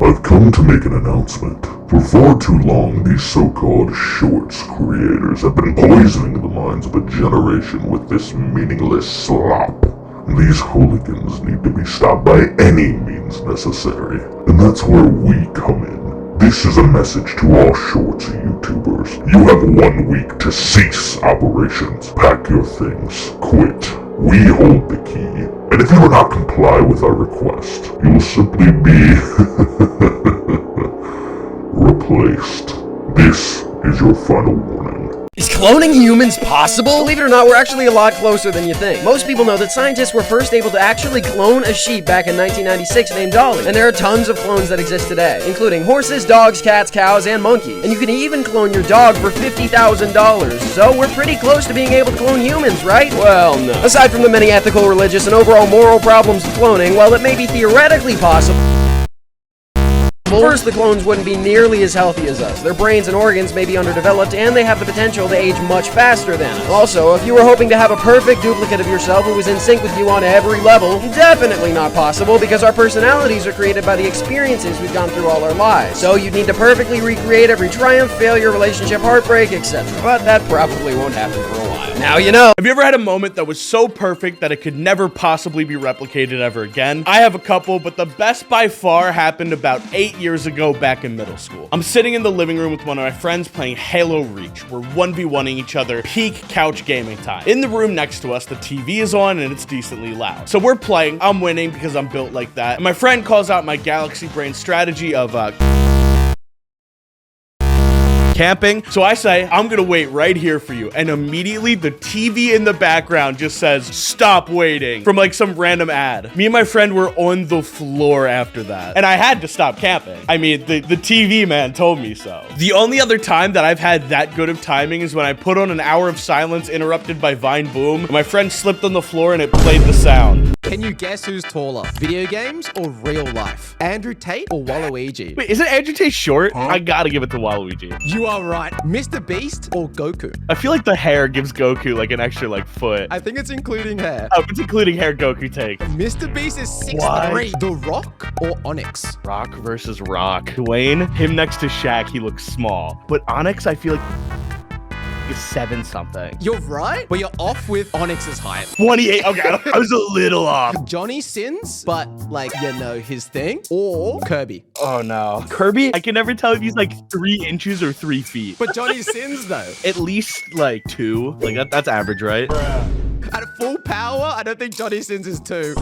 I've come to make an announcement. For far too long, these so-called shorts creators have been poisoning the minds of a generation with this meaningless slop. These hooligans need to be stopped by any means necessary, and that's where we come in. This is a message to all shorts YouTubers. You have 1 week to cease operations. Pack your things. Quit. We hold the key. And if you do not comply with our request, you will simply be replaced. This is your final warning. Is cloning humans possible? Believe it or not, we're actually a lot closer than you think. Most people know that scientists were first able to actually clone a sheep back in 1996 named Dolly. And there are tons of clones that exist today, including horses, dogs, cats, cows, and monkeys. And you can even clone your dog for $50,000. So we're pretty close to being able to clone humans, right? Well, no. Aside from the many ethical, religious, and overall moral problems of cloning, while it may be theoretically possible, first, the clones wouldn't be nearly as healthy as us. Their brains and organs may be underdeveloped, and they have the potential to age much faster than us. Also, if you were hoping to have a perfect duplicate of yourself who was in sync with you on every level, definitely not possible, because our personalities are created by the experiences we've gone through all our lives. So you'd need to perfectly recreate every triumph, failure, relationship, heartbreak, etc. But that probably won't happen for a while. Now you know. Have you ever had a moment that was so perfect that it could never possibly be replicated ever again? I have a couple, but the best by far happened about 8 years ago back in middle school. I'm sitting in the living room with one of my friends playing Halo Reach. We're 1v1ing each other, peak couch gaming time. In the room next to us, the TV is on and it's decently loud. So we're playing, I'm winning because I'm built like that. And my friend calls out my Galaxy Brain strategy of camping. So I say, I'm gonna wait right here for you. And immediately the TV in the background just says, stop waiting, from like some random ad. Me and my friend were on the floor after that. And I had to stop camping. I mean, the TV man told me so. The only other time that I've had that good of timing is when I put on an hour of silence interrupted by Vine Boom. My friend slipped on the floor and it played the sound. Can you guess who's taller? Video games or real life? Andrew Tate or Waluigi? Wait, isn't Andrew Tate short? I gotta give it to Waluigi. You are right. Mr. Beast or Goku? I feel like the hair gives Goku like an extra like foot. I think it's including hair. Oh, it's including hair Goku takes. Mr. Beast is 6'3". The Rock or Onyx? Rock versus Rock. Dwayne, him next to Shaq, he looks small. But Onyx, I feel like is 7 something. You're right, but you're off with Onyx's height. 28. Okay, I was a little off. Johnny Sins, but like, you know, his thing, or Kirby. Oh no. Kirby, I can never tell if he's like 3 inches or 3 feet. But Johnny Sins though. At least like 2. Like that's average, right? At full power, I don't think Johnny Sins is 2.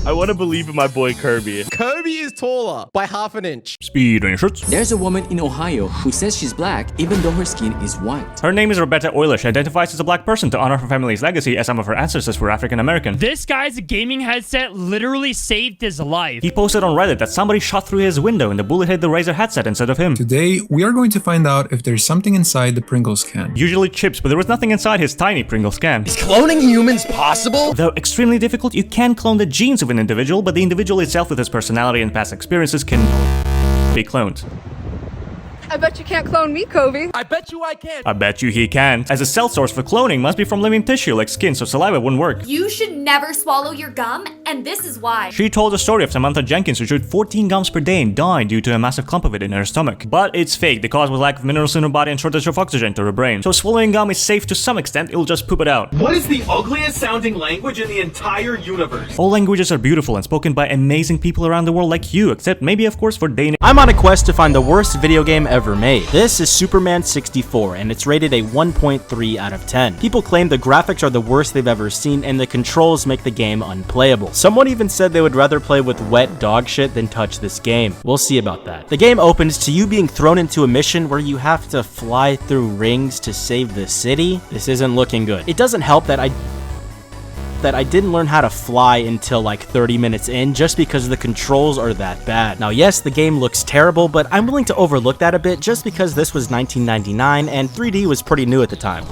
I want to believe in my boy Kirby. Kirby is taller by ½ an inch. Speed on your shirts. There's a woman in Ohio who says she's black even though her skin is white. Her name is Roberta Euler. She identifies as a black person to honor her family's legacy, as some of her ancestors were African American. This guy's gaming headset literally saved his life. He posted on Reddit that somebody shot through his window and the bullet hit the Razer headset instead of him. Today, we are going to find out if there's something inside the Pringles can. Usually chips, but there was nothing inside his tiny Pringles can. Is cloning humans possible? Though extremely difficult, you can clone the genes of an individual, but the individual itself with his personality and past experiences can be cloned. I bet you can't clone me, Kobe. I bet you I can. I bet you he can't, as a cell source for cloning must be from living tissue like skin, so saliva wouldn't work. You should never swallow your gum, and this is why. She told the story of Samantha Jenkins who chewed 14 gums per day and died due to a massive clump of it in her stomach. But it's fake. The cause was lack of minerals in her body and shortage of oxygen to her brain. So swallowing gum is safe to some extent, it'll just poop it out. What is the ugliest sounding language in the entire universe? All languages are beautiful and spoken by amazing people around the world like you, except maybe of course for Danish. I'm on a quest to find the worst video game ever made. This is Superman 64, and it's rated a 1.3 out of 10. People claim the graphics are the worst they've ever seen, and the controls make the game unplayable. Someone even said they would rather play with wet dog shit than touch this game. We'll see about that. The game opens to you being thrown into a mission where you have to fly through rings to save the city. This isn't looking good. It doesn't help that I didn't learn how to fly until like 30 minutes in, just because the controls are that bad. Now yes, the game looks terrible, but I'm willing to overlook that a bit just because this was 1999 and 3D was pretty new at the time.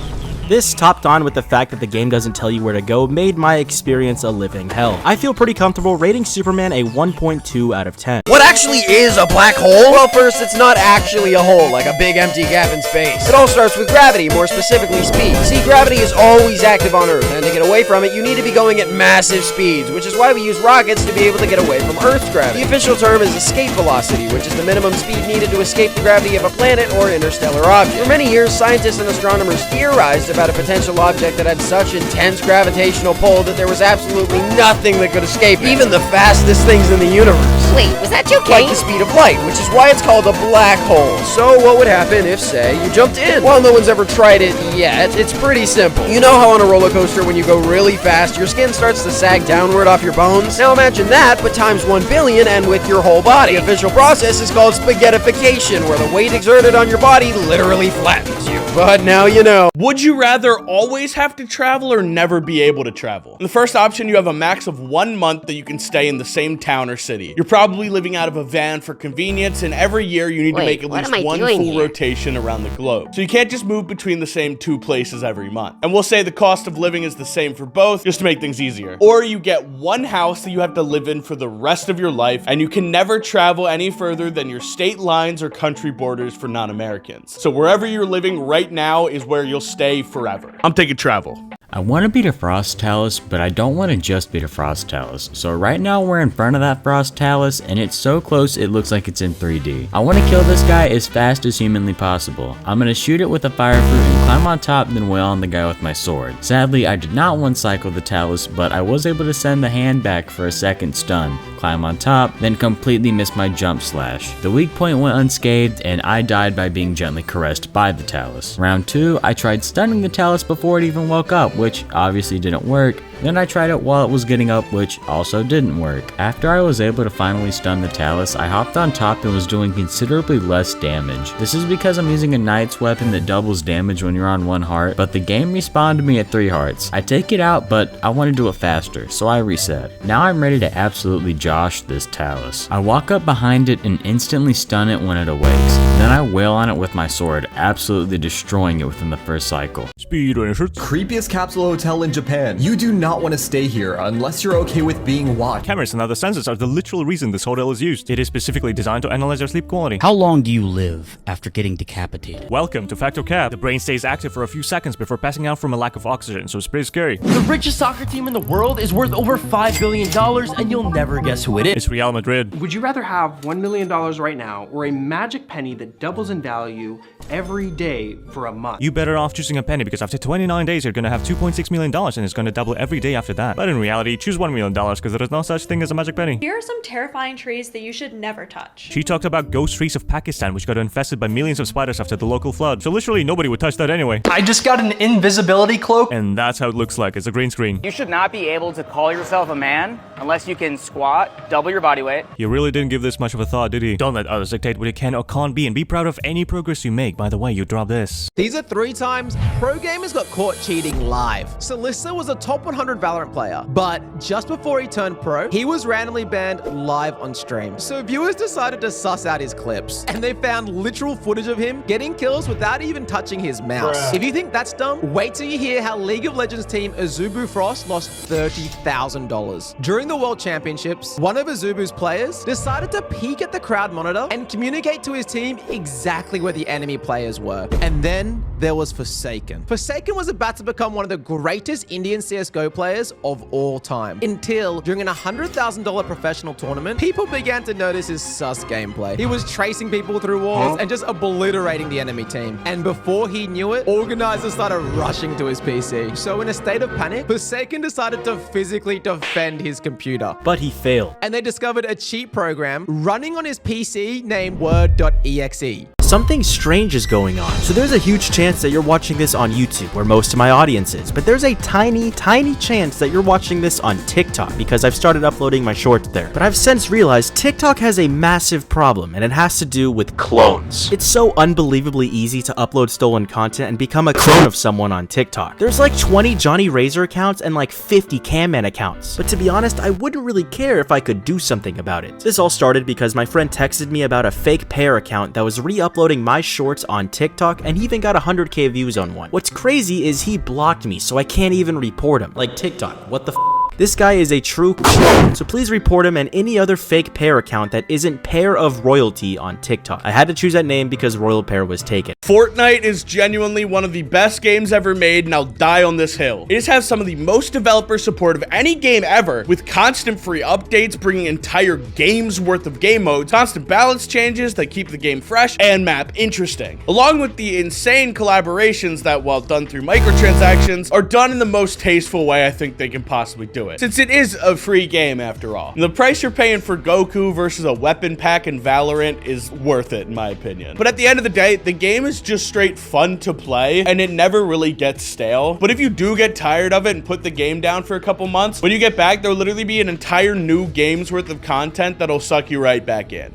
This, topped on with the fact that the game doesn't tell you where to go, made my experience a living hell. I feel pretty comfortable rating Superman a 1.2 out of 10. What actually is a black hole? Well, first, it's not actually a hole, like a big empty gap in space. It all starts with gravity, more specifically speed. See, gravity is always active on Earth, and to get away from it, you need to be going at massive speeds, which is why we use rockets to be able to get away from Earth's gravity. The official term is escape velocity, which is the minimum speed needed to escape the gravity of a planet or interstellar object. For many years, scientists and astronomers theorized about a potential object that had such intense gravitational pull that there was absolutely nothing that could escape it, even the fastest things in the universe. Wait, was that Joe Like the speed of light, which is why it's called a black hole. So what would happen if, say, you jumped in? While no one's ever tried it yet, it's pretty simple. You know how on a roller coaster when you go really fast, your skin starts to sag downward off your bones? Now imagine that, but times 1 billion and with your whole body. The official process is called spaghettification, where the weight exerted on your body literally flattens you. But now you know. Would you rather always have to travel or never be able to travel? In the first option, you have a max of 1 month that you can stay in the same town or city. You're probably living out of a van for convenience, and every year you need to make at least one full rotation around the globe. So you can't just move between the same 2 places every month. And we'll say the cost of living is the same for both, just to make things easier. Or you get one house that you have to live in for the rest of your life, and you can never travel any further than your state lines or country borders for non-Americans. So wherever you're living right now is where you'll stay forever. I'm taking travel. I want to beat a Frost Talus, but I don't want to just beat a Frost Talus. So right now we're in front of that Frost Talus, and it's so close it looks like it's in 3D. I want to kill this guy as fast as humanly possible. I'm going to shoot it with a fire fruit and climb on top, then wail on the guy with my sword. Sadly, I did not one-cycle the Talus, but I was able to send the hand back for a second stun, climb on top, then completely miss my jump slash. The weak point went unscathed, and I died by being gently caressed by the Talus. Round 2, I tried stunning the Talus before it even woke up, which obviously didn't work. Then I tried it while it was getting up, which also didn't work. After I was able to finally stun the Talus, I hopped on top and was doing considerably less damage. This is because I'm using a Knight's weapon that doubles damage when you're on 1 heart, but the game respawned me at 3 hearts. I take it out, but I want to do it faster, so I reset. Now I'm ready to absolutely josh this Talus. I walk up behind it and instantly stun it when it awakes. Then I wail on it with my sword, absolutely destroying it within the first cycle. Speed Rangers. Creepiest capsule hotel in Japan. You do not want to stay here unless you're okay with being watched. Cameras and other sensors are the literal reason this hotel is used. It is specifically designed to analyze your sleep quality. How long do you live after getting decapitated? Welcome to Factor Cap. The brain stays active for a few seconds before passing out from a lack of oxygen, so it's pretty scary. The richest soccer team in the world is worth over $5 billion, and you'll never guess who it is. It's Real Madrid. Would you rather have $1 million right now or a magic penny that doubles in value every day for a month? You better off choosing a penny because after 29 days you're gonna have $2.6 million and it's gonna double every day after that. But in reality, choose $1 million because there is no such thing as a magic penny. Here are some terrifying trees that you should never touch. She talked about ghost trees of Pakistan which got infested by millions of spiders after the local flood. So literally nobody would touch that anyway. I just got an invisibility cloak. And that's how it looks like. It's a green screen. You should not be able to call yourself a man unless you can squat, double your body weight. He really didn't give this much of a thought, did he? Don't let others dictate what you can or can't be, and be proud of any progress you make. By the way, you drop this. These are 3 times pro gamers got caught cheating live. Salissa was a top 100 Valorant player, but just before he turned pro, he was randomly banned live on stream. So viewers decided to suss out his clips, and they found literal footage of him getting kills without even touching his mouse. If you think that's dumb, wait till you hear how League of Legends team Azubu Frost lost $30,000. During the World Championships, one of Azubu's players decided to peek at the crowd monitor and communicate to his team exactly where the enemy players were. And then there was Forsaken. Forsaken was about to become one of the greatest Indian CSGO players of all time, until during an $100,000 professional tournament, people began to notice his sus gameplay. He was tracing people through walls and just obliterating the enemy team. And before he knew it, organizers started rushing to his PC. So in a state of panic, Forsaken decided to physically defend his computer. But he failed. And they discovered a cheat program running on his PC named Word.exe. Something strange is going on. So there's a huge chance that you're watching this on YouTube, where most of my audience is, but there's a tiny chance that you're watching this on TikTok, because I've started uploading my shorts there. But I've since realized TikTok has a massive problem, and it has to do with clones. It's so unbelievably easy to upload stolen content and become a clone of someone on TikTok. There's like 20 Johnny Razor accounts and like 50 Camman accounts. But to be honest, I wouldn't really care if I could do something about it. This all started because my friend texted me about a fake Pear account that was re-uploaded uploading my shorts on TikTok, and he even got 100k views on one. What's crazy is he blocked me, so I can't even report him. Like, TikTok, what the f? This guy is a true troll, so please report him and any other fake Pear account that isn't Pear of Royalty on TikTok. I had to choose that name because Royal Pear was taken. Fortnite is genuinely one of the best games ever made, and I'll die on this hill. It has some of the most developer support of any game ever, with constant free updates bringing entire games worth of game modes, constant balance changes that keep the game fresh and map interesting, along with the insane collaborations that, while done through microtransactions, are done in the most tasteful way I think they can possibly do it, since it is a free game after all. And the price you're paying for Goku versus a weapon pack in Valorant is worth it in my opinion. But at the end of the day, the game is just straight fun to play and it never really gets stale. But if you do get tired of it and put the game down for a couple months, when you get back, there'll literally be an entire new game's worth of content that'll suck you right back in.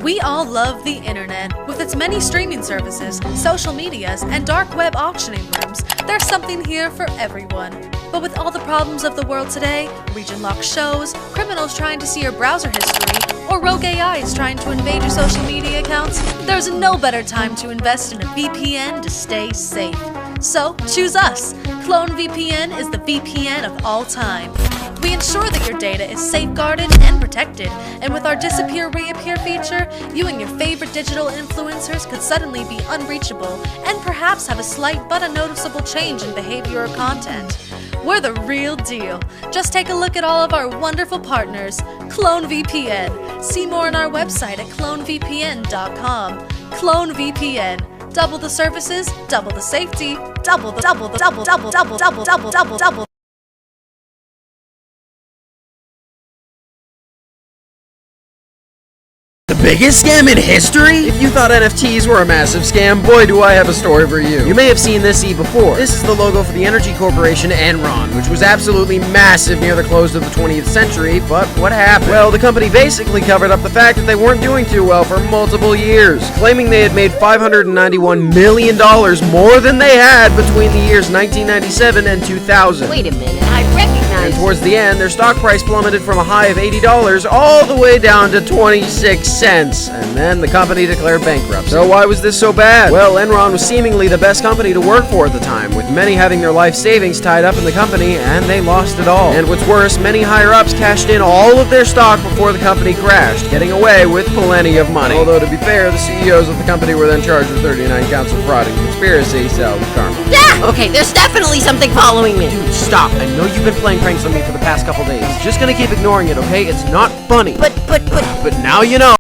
We all love the internet. With its many streaming services, social medias, and dark web auctioning rooms, there's something here for everyone. But with all the problems of the world today, region-locked shows, criminals trying to see your browser history, or rogue AIs trying to invade your social media accounts, there's no better time to invest in a VPN to stay safe. So, choose us. CloneVPN is the VPN of all time. We ensure that your data is safeguarded and protected, and with our Disappear Reappear feature, you and your favorite digital influencers could suddenly be unreachable and perhaps have a slight but unnoticeable change in behavior or content. We're the real deal. Just take a look at all of our wonderful partners. CloneVPN. See more on our website at clonevpn.com. CloneVPN. Double the services, double the safety, double. The biggest scam in history? If you thought NFTs were a massive scam, boy do I have a story for you. You may have seen this before. This is the logo for the energy corporation Enron, which was absolutely massive near the close of the 20th century, but what happened? Well, the company basically covered up the fact that they weren't doing too well for multiple years, claiming they had made $591 million more than they had between the years 1997 and 2000. Wait a minute, I recognize. And towards the end, their stock price plummeted from a high of $80 all the way down to 26 cents, and then the company declared bankruptcy. So why was this so bad? Well, Enron was seemingly the best company to work for at the time, with many having their life savings tied up in the company, and they lost it all. And what's worse, many higher-ups cashed in all of their stock before the company crashed, getting away with plenty of money. Although, to be fair, the CEOs of the company were then charged with 39 counts of fraud and conspiracy, so karma. Yeah! Okay, there's definitely something following me. Dude, stop. I know you've been playing pranks on me for the past couple days. Just gonna keep ignoring it, okay? It's not funny. But now you know.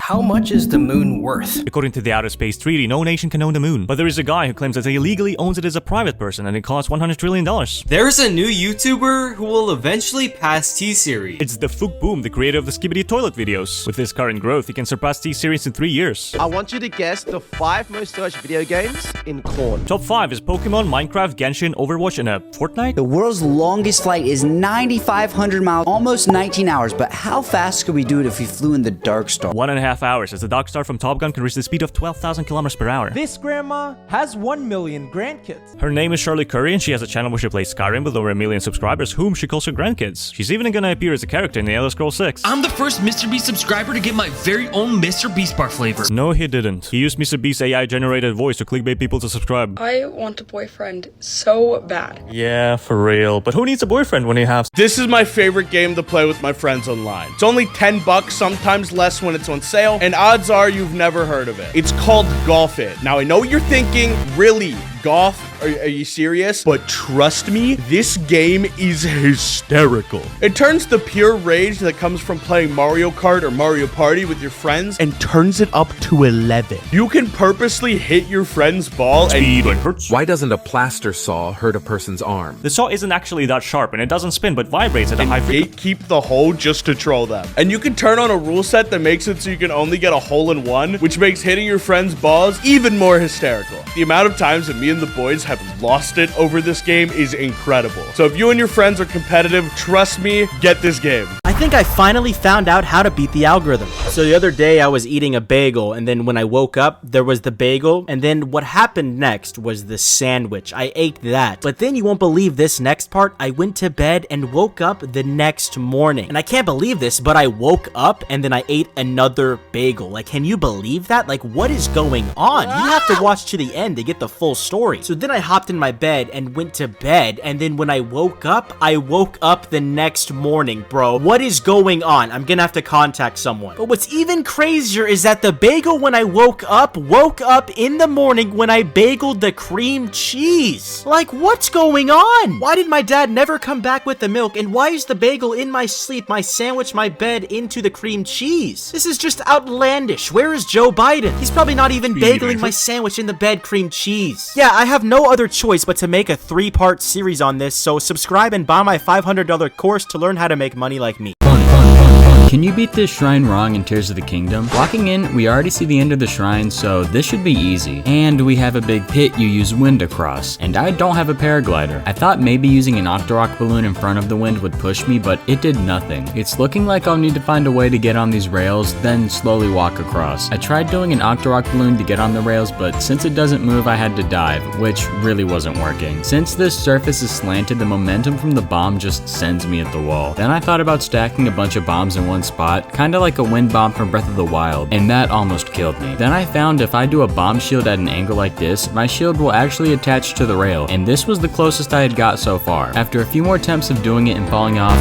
How much is the moon worth? According to the Outer Space Treaty, no nation can own the moon. But there is a guy who claims that he illegally owns it as a private person and it costs $100 trillion. There's a new YouTuber who will eventually pass T-Series. It's the Fook Boom, the creator of the Skibidi Toilet videos. With his current growth, he can surpass T-Series in 3 years. I want you to guess the 5 most searched video games in corn. Top 5 is Pokemon, Minecraft, Genshin, Overwatch, and Fortnite. The world's longest flight is 9,500 miles, almost 19 hours, but how fast could we do it if we flew in the Dark Star? 1.5 hours, as the Dark Star from Top Gun can reach the speed of 12,000 kilometers per hour. This grandma has 1 million grandkids. Her name is Shirley Curry, and she has a channel where she plays Skyrim with over 1 million subscribers, whom she calls her grandkids. She's even gonna appear as a character in the Elder Scrolls 6. I'm the first Mr. Beast subscriber to get my very own Mr. Beast bar flavor. No, he didn't. He used Mr. Beast's AI-generated voice to clickbait people to subscribe. I want a boyfriend so bad. Yeah, for real. But who needs a boyfriend when you have... This is my favorite game to play with my friends online. It's only $10, sometimes less when it's on sale, and odds are you've never heard of it. It's called Golf It. Now, I know what you're thinking, really? Golf? Are you serious? But trust me, this game is hysterical. It turns the pure rage that comes from playing Mario Kart or Mario Party with your friends and turns it up to 11. You can purposely hit your friend's ball and... Why doesn't a plaster saw hurt a person's arm? The saw isn't actually that sharp, and it doesn't spin, but vibrates at a high frequency. Gatekeep the hole just to troll them. And you can turn on a rule set that makes it so you can only get a hole-in-one, which makes hitting your friend's balls even more hysterical. The amount of times that me and the boys have lost it over this game is incredible. So if you and your friends are competitive, trust me, get this game. I think I finally found out how to beat the algorithm. So the other day I was eating a bagel, and then when I woke up, there was the bagel, and then what happened next was the sandwich. I ate that. But then you won't believe this next part. I went to bed and woke up the next morning. And I can't believe this, but I woke up and then I ate another bagel. Like, can you believe that? Like, what is going on? You have to watch to the end to get the full story. So then I hopped in my bed and went to bed, and then when I woke up the next morning, bro. What is going on? I'm gonna have to contact someone. But what's even crazier is that the bagel when I woke up in the morning when I bageled the cream cheese. Like, what's going on? Why did my dad never come back with the milk, and why is the bagel in my sleep, my sandwich, my bed into the cream cheese? This is just outlandish. Where is Joe Biden? He's probably not even bageling my sandwich in the bed cream cheese. Yeah, I have no other choice but to make a 3-part series on this, so subscribe and buy my $500 course to learn how to make money like me. Can you beat this shrine wrong in Tears of the Kingdom? Walking in, we already see the end of the shrine, so this should be easy. And we have a big pit you use wind across. And I don't have a paraglider. I thought maybe using an Octorok balloon in front of the wind would push me, but it did nothing. It's looking like I'll need to find a way to get on these rails, then slowly walk across. I tried doing an Octorok balloon to get on the rails, but since it doesn't move, I had to dive, which really wasn't working. Since this surface is slanted, the momentum from the bomb just sends me at the wall. Then I thought about stacking a bunch of bombs in one spot, kinda like a wind bomb from Breath of the Wild, and that almost killed me. Then I found if I do a bomb shield at an angle like this, my shield will actually attach to the rail, and this was the closest I had got so far. After a few more attempts of doing it and falling off,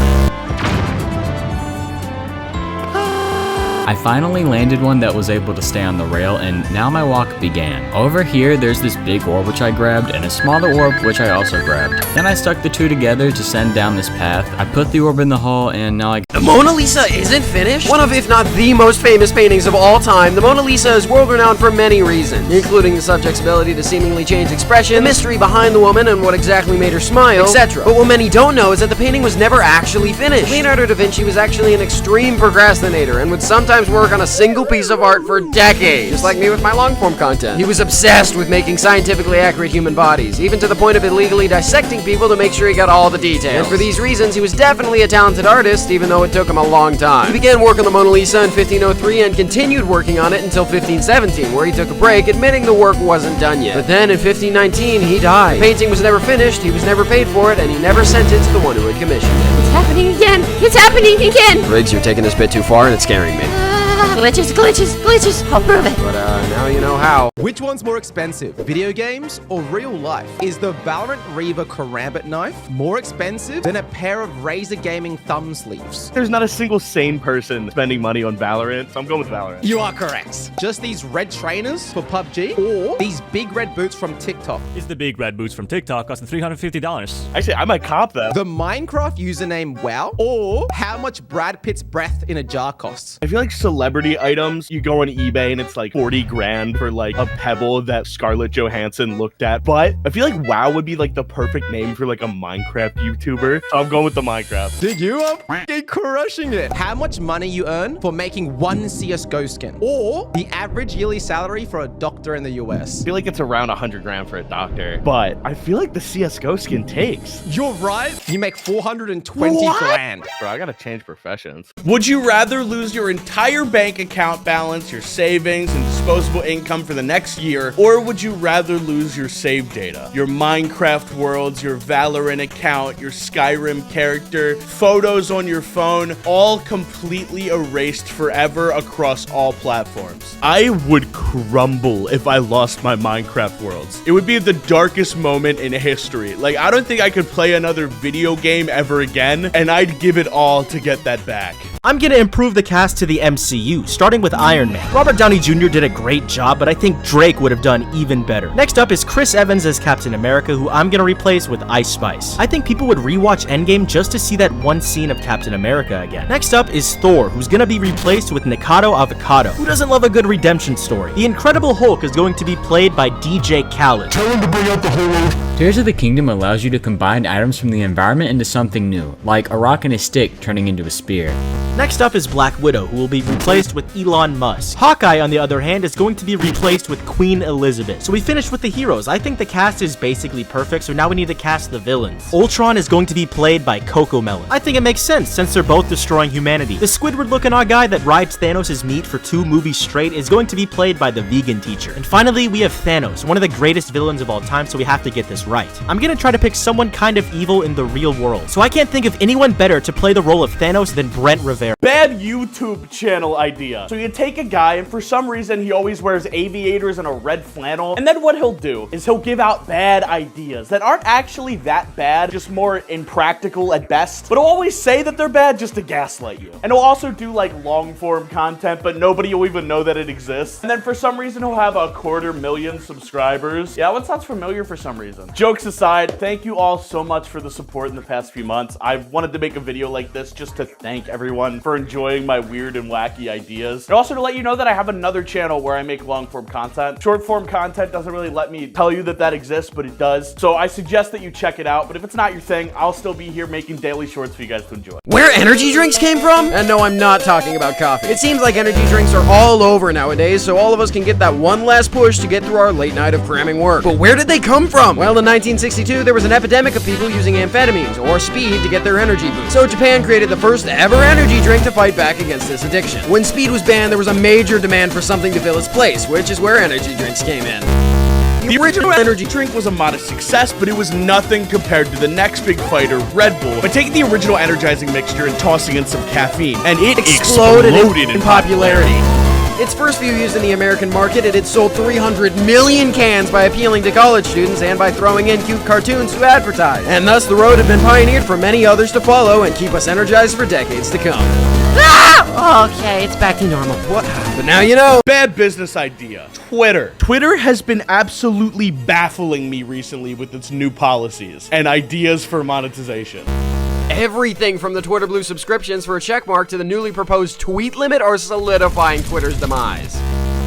I finally landed one that was able to stay on the rail, and now my walk began. Over here, there's this big orb which I grabbed, and a smaller orb which I also grabbed. Then I stuck the two together to send down this path. I put the orb in the hole, and now The Mona Lisa isn't finished? One of, if not the most famous paintings of all time, the Mona Lisa is world-renowned for many reasons, including the subject's ability to seemingly change expression, the mystery behind the woman and what exactly made her smile, etc. But what many don't know is that the painting was never actually finished. Leonardo da Vinci was actually an extreme procrastinator and would sometimes work on a single piece of art for decades, just like me with my long-form content. He was obsessed with making scientifically accurate human bodies, even to the point of illegally dissecting people to make sure he got all the details. And for these reasons, he was definitely a talented artist, even though it took him a long time. He began work on the Mona Lisa in 1503 and continued working on it until 1517, where he took a break, admitting the work wasn't done yet. But then in 1519, he died. The painting was never finished, he was never paid for it, and he never sent it to the one who had commissioned it. It's happening again! It's happening again! Riggs, you're taking this bit too far and it's scaring me. Glitches, I'll prove it. But now you know how. Which one's more expensive, video games or real life? Is the Valorant Reaver Karambit knife more expensive than a pair of Razer Gaming thumb sleeves? There's not a single sane person spending money on Valorant, so I'm going with Valorant. You are correct. Just these red trainers for PUBG or these big red boots from TikTok? It's the big red boots from TikTok costing $350. Actually, I might cop them. The Minecraft username WoW or how much Brad Pitt's breath in a jar costs? I feel like celebrity items, you go on eBay and it's like 40 grand for like a pebble that Scarlett Johansson looked at. But I feel like WoW would be like the perfect name for like a Minecraft YouTuber. So I'm going with the Minecraft. Dude, you are f***ing crushing it. How much money you earn for making one CSGO skin? Or the average yearly salary for a doctor in the US? I feel like it's around 100 grand for a doctor. But I feel like the CSGO skin takes. You're right. You make 420 grand. Bro, I gotta change professions. Would you rather lose your entire bank account balance, your savings, and disposable income for the next year, or would you rather lose your save data, your Minecraft worlds, your Valorant account, your Skyrim character, photos on your phone, all completely erased forever across all platforms? I would crumble if I lost my Minecraft worlds. It would be the darkest moment in history. Like, I don't think I could play another video game ever again, and I'd give it all to get that back. I'm gonna improve the cast to the MCU, starting with Iron Man. Robert Downey Jr. did a great job, but I think Drake would have done even better. Next up is Chris Evans as Captain America, who I'm gonna replace with Ice Spice. I think people would rewatch Endgame just to see that one scene of Captain America again. Next up is Thor, who's gonna be replaced with Nikado Avocado. Who doesn't love a good redemption story? The Incredible Hulk is going to be played by DJ Khaled. Tell him to bring out the whole Tears of the Kingdom allows you to combine items from the environment into something new, like a rock and a stick turning into a spear. Next up is Black Widow, who will be replaced with Elon Musk. Hawkeye, on the other hand, is going to be replaced with Queen Elizabeth. So we finished with the heroes. I think the cast is basically perfect, so now we need to cast the villains. Ultron is going to be played by Cocomelon. I think it makes sense, since they're both destroying humanity. The Squidward-looking odd guy that rides Thanos' meat for 2 movies straight is going to be played by the vegan teacher. And finally, we have Thanos, one of the greatest villains of all time, so we have to get this right. I'm gonna try to pick someone kind of evil in the real world, so I can't think of anyone better to play the role of Thanos than Brent Rivera. Bad YouTube channel idea. So you take a guy and for some reason he always wears aviators and a red flannel, and then what he'll do is he'll give out bad ideas that aren't actually that bad, just more impractical at best, but he'll always say that they're bad just to gaslight you. And he'll also do like long form content, but nobody will even know that it exists. And then for some reason he'll have 250,000 subscribers. Yeah, that sounds familiar for some reason. Jokes aside, thank you all so much for the support in the past few months. I've wanted to make a video like this just to thank everyone for enjoying my weird and wacky ideas. And also to let you know that I have another channel where I make long form content. Short form content doesn't really let me tell you that that exists, but it does. So I suggest that you check it out. But if it's not your thing, I'll still be here making daily shorts for you guys to enjoy. Where energy drinks came from? And no, I'm not talking about coffee. It seems like energy drinks are all over nowadays, so all of us can get that one last push to get through our late night of cramming work. But where did they come from? Well, in 1962, there was an epidemic of people using amphetamines or speed to get their energy boost. So Japan created the first ever energy drink to fight back against this addiction. When speed was banned, there was a major demand for something to fill its place, which is where energy drinks came in. The original energy drink was a modest success, but it was nothing compared to the next big fighter, Red Bull, by taking the original energizing mixture and tossing in some caffeine, and it exploded in popularity. Its first few years in the American market, it had sold 300 million cans by appealing to college students and by throwing in cute cartoons to advertise. And thus the road had been pioneered for many others to follow and keep us energized for decades to come. Ah! Okay, it's back to normal. What? But now you know. Bad business idea. Twitter. Twitter has been absolutely baffling me recently with its new policies and ideas for monetization. Everything from the Twitter Blue subscriptions for a checkmark to the newly proposed tweet limit are solidifying Twitter's demise.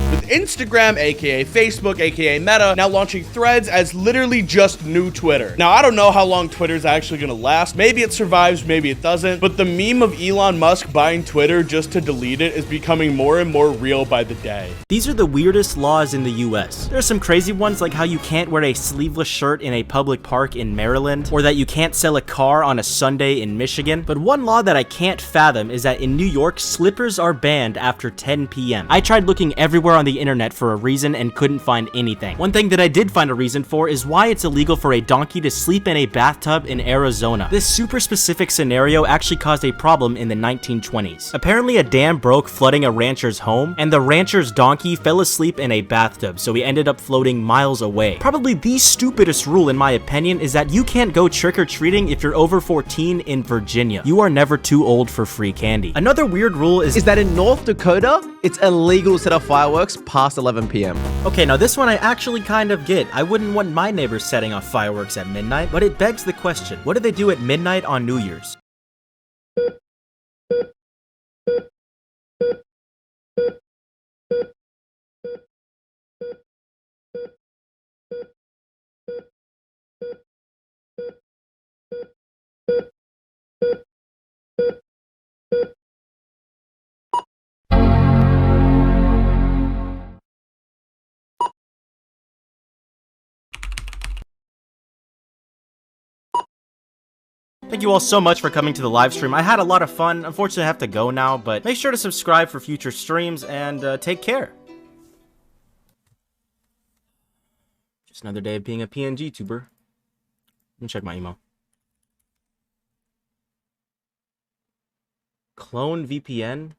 With Instagram, aka Facebook, aka Meta, now launching Threads as literally just new Twitter. Now, I don't know how long Twitter's actually gonna last. Maybe it survives, maybe it doesn't, but the meme of Elon Musk buying Twitter just to delete it is becoming more and more real by the day. These are the weirdest laws in the US. There are some crazy ones like how you can't wear a sleeveless shirt in a public park in Maryland, or that you can't sell a car on a Sunday in Michigan. But one law that I can't fathom is that in New York, slippers are banned after 10 p.m. I tried looking everywhere on the internet for a reason and couldn't find anything. One thing that I did find a reason for is why it's illegal for a donkey to sleep in a bathtub in Arizona. This super specific scenario actually caused a problem in the 1920s. Apparently a dam broke, flooding a rancher's home, and the rancher's donkey fell asleep in a bathtub, so he ended up floating miles away. Probably the stupidest rule in my opinion is that you can't go trick-or-treating if you're over 14 in Virginia. You are never too old for free candy. Another weird rule is that in North Dakota, it's illegal to set off fireworks past 11 p.m. Okay, now this one I actually kind of get. I wouldn't want my neighbors setting off fireworks at midnight, but it begs the question, what do they do at midnight on New Year's? Thank you all so much for coming to the live stream. I had a lot of fun. Unfortunately, I have to go now, but make sure to subscribe for future streams and take care. Just another day of being a PNG tuber. Let me check my email. Clone VPN?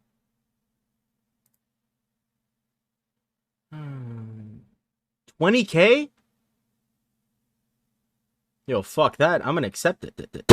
20K? Yo, fuck that. I'm gonna accept it.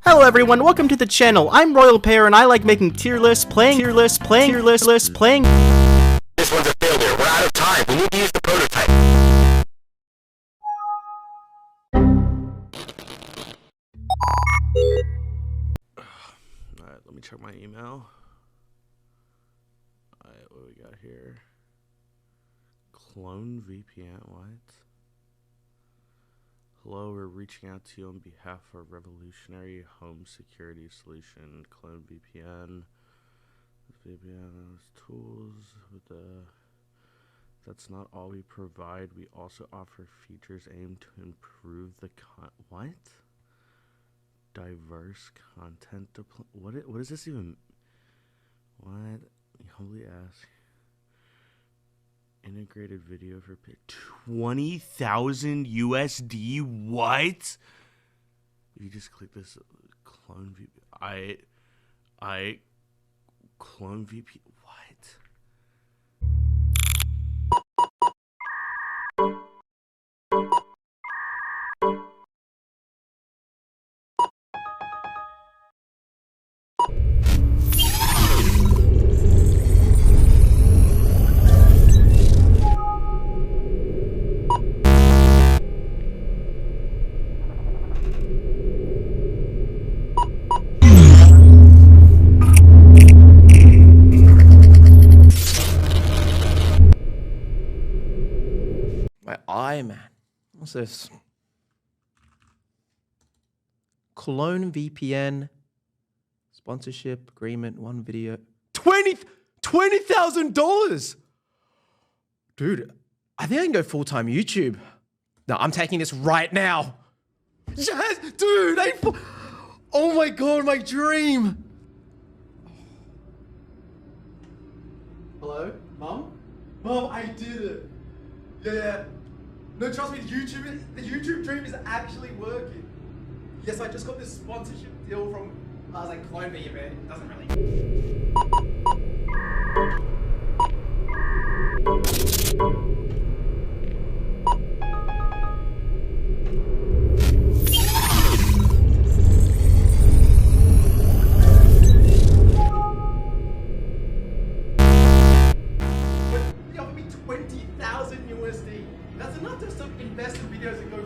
Hello everyone, welcome to the channel. I'm Royal Pear and I like making tier lists, playing. This one's a failure. We're out of time. We need to use the prototype. Alright, let me check my email. Alright, what do we got here? Clone VPN, what? Hello, we're reaching out to you on behalf of Revolutionary Home Security Solution, Clone VPN. VPN has tools with the... That's not all we provide. We also offer features aimed to improve the what? Diverse content what is this even? What? We humbly ask. Integrated video for 20,000 USD. What? You just click this clone VP. I clone VP. What? My eye, man. What's this? Clone VPN. Sponsorship agreement, one video. $20,000! Dude, I think I can go full-time YouTube. No, I'm taking this right now. Yes, dude! Oh my god, my dream! Hello? Mom? Mom, I did it! Yeah. No, trust me, the YouTube dream is actually working. Yes, I just got this sponsorship deal from, I was like, Clone VPN, it doesn't really... They offered me 20,000 USD. That's enough to stop investing videos and go.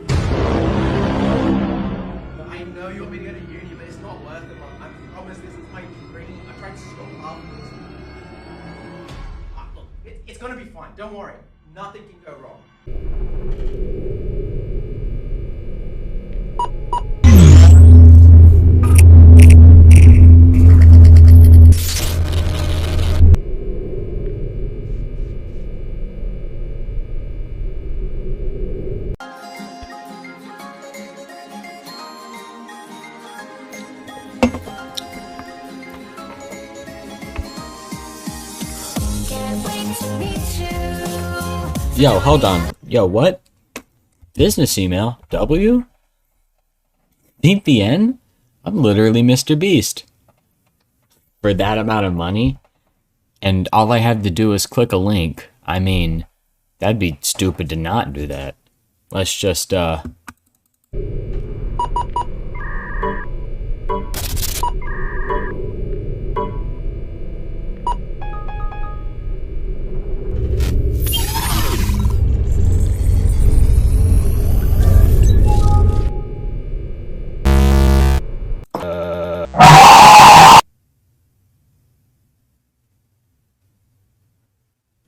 I know you want me to go to uni, but it's not worth it, Mom. I promise this is my dream. I tried so hard for this. Look, it's gonna be fine. Don't worry. Nothing can go wrong. Yo, hold on. Yo, what? Business email? W? VPN? I'm literally Mr. Beast. For that amount of money? And all I have to do is click a link. I mean, that'd be stupid to not do that. Let's just,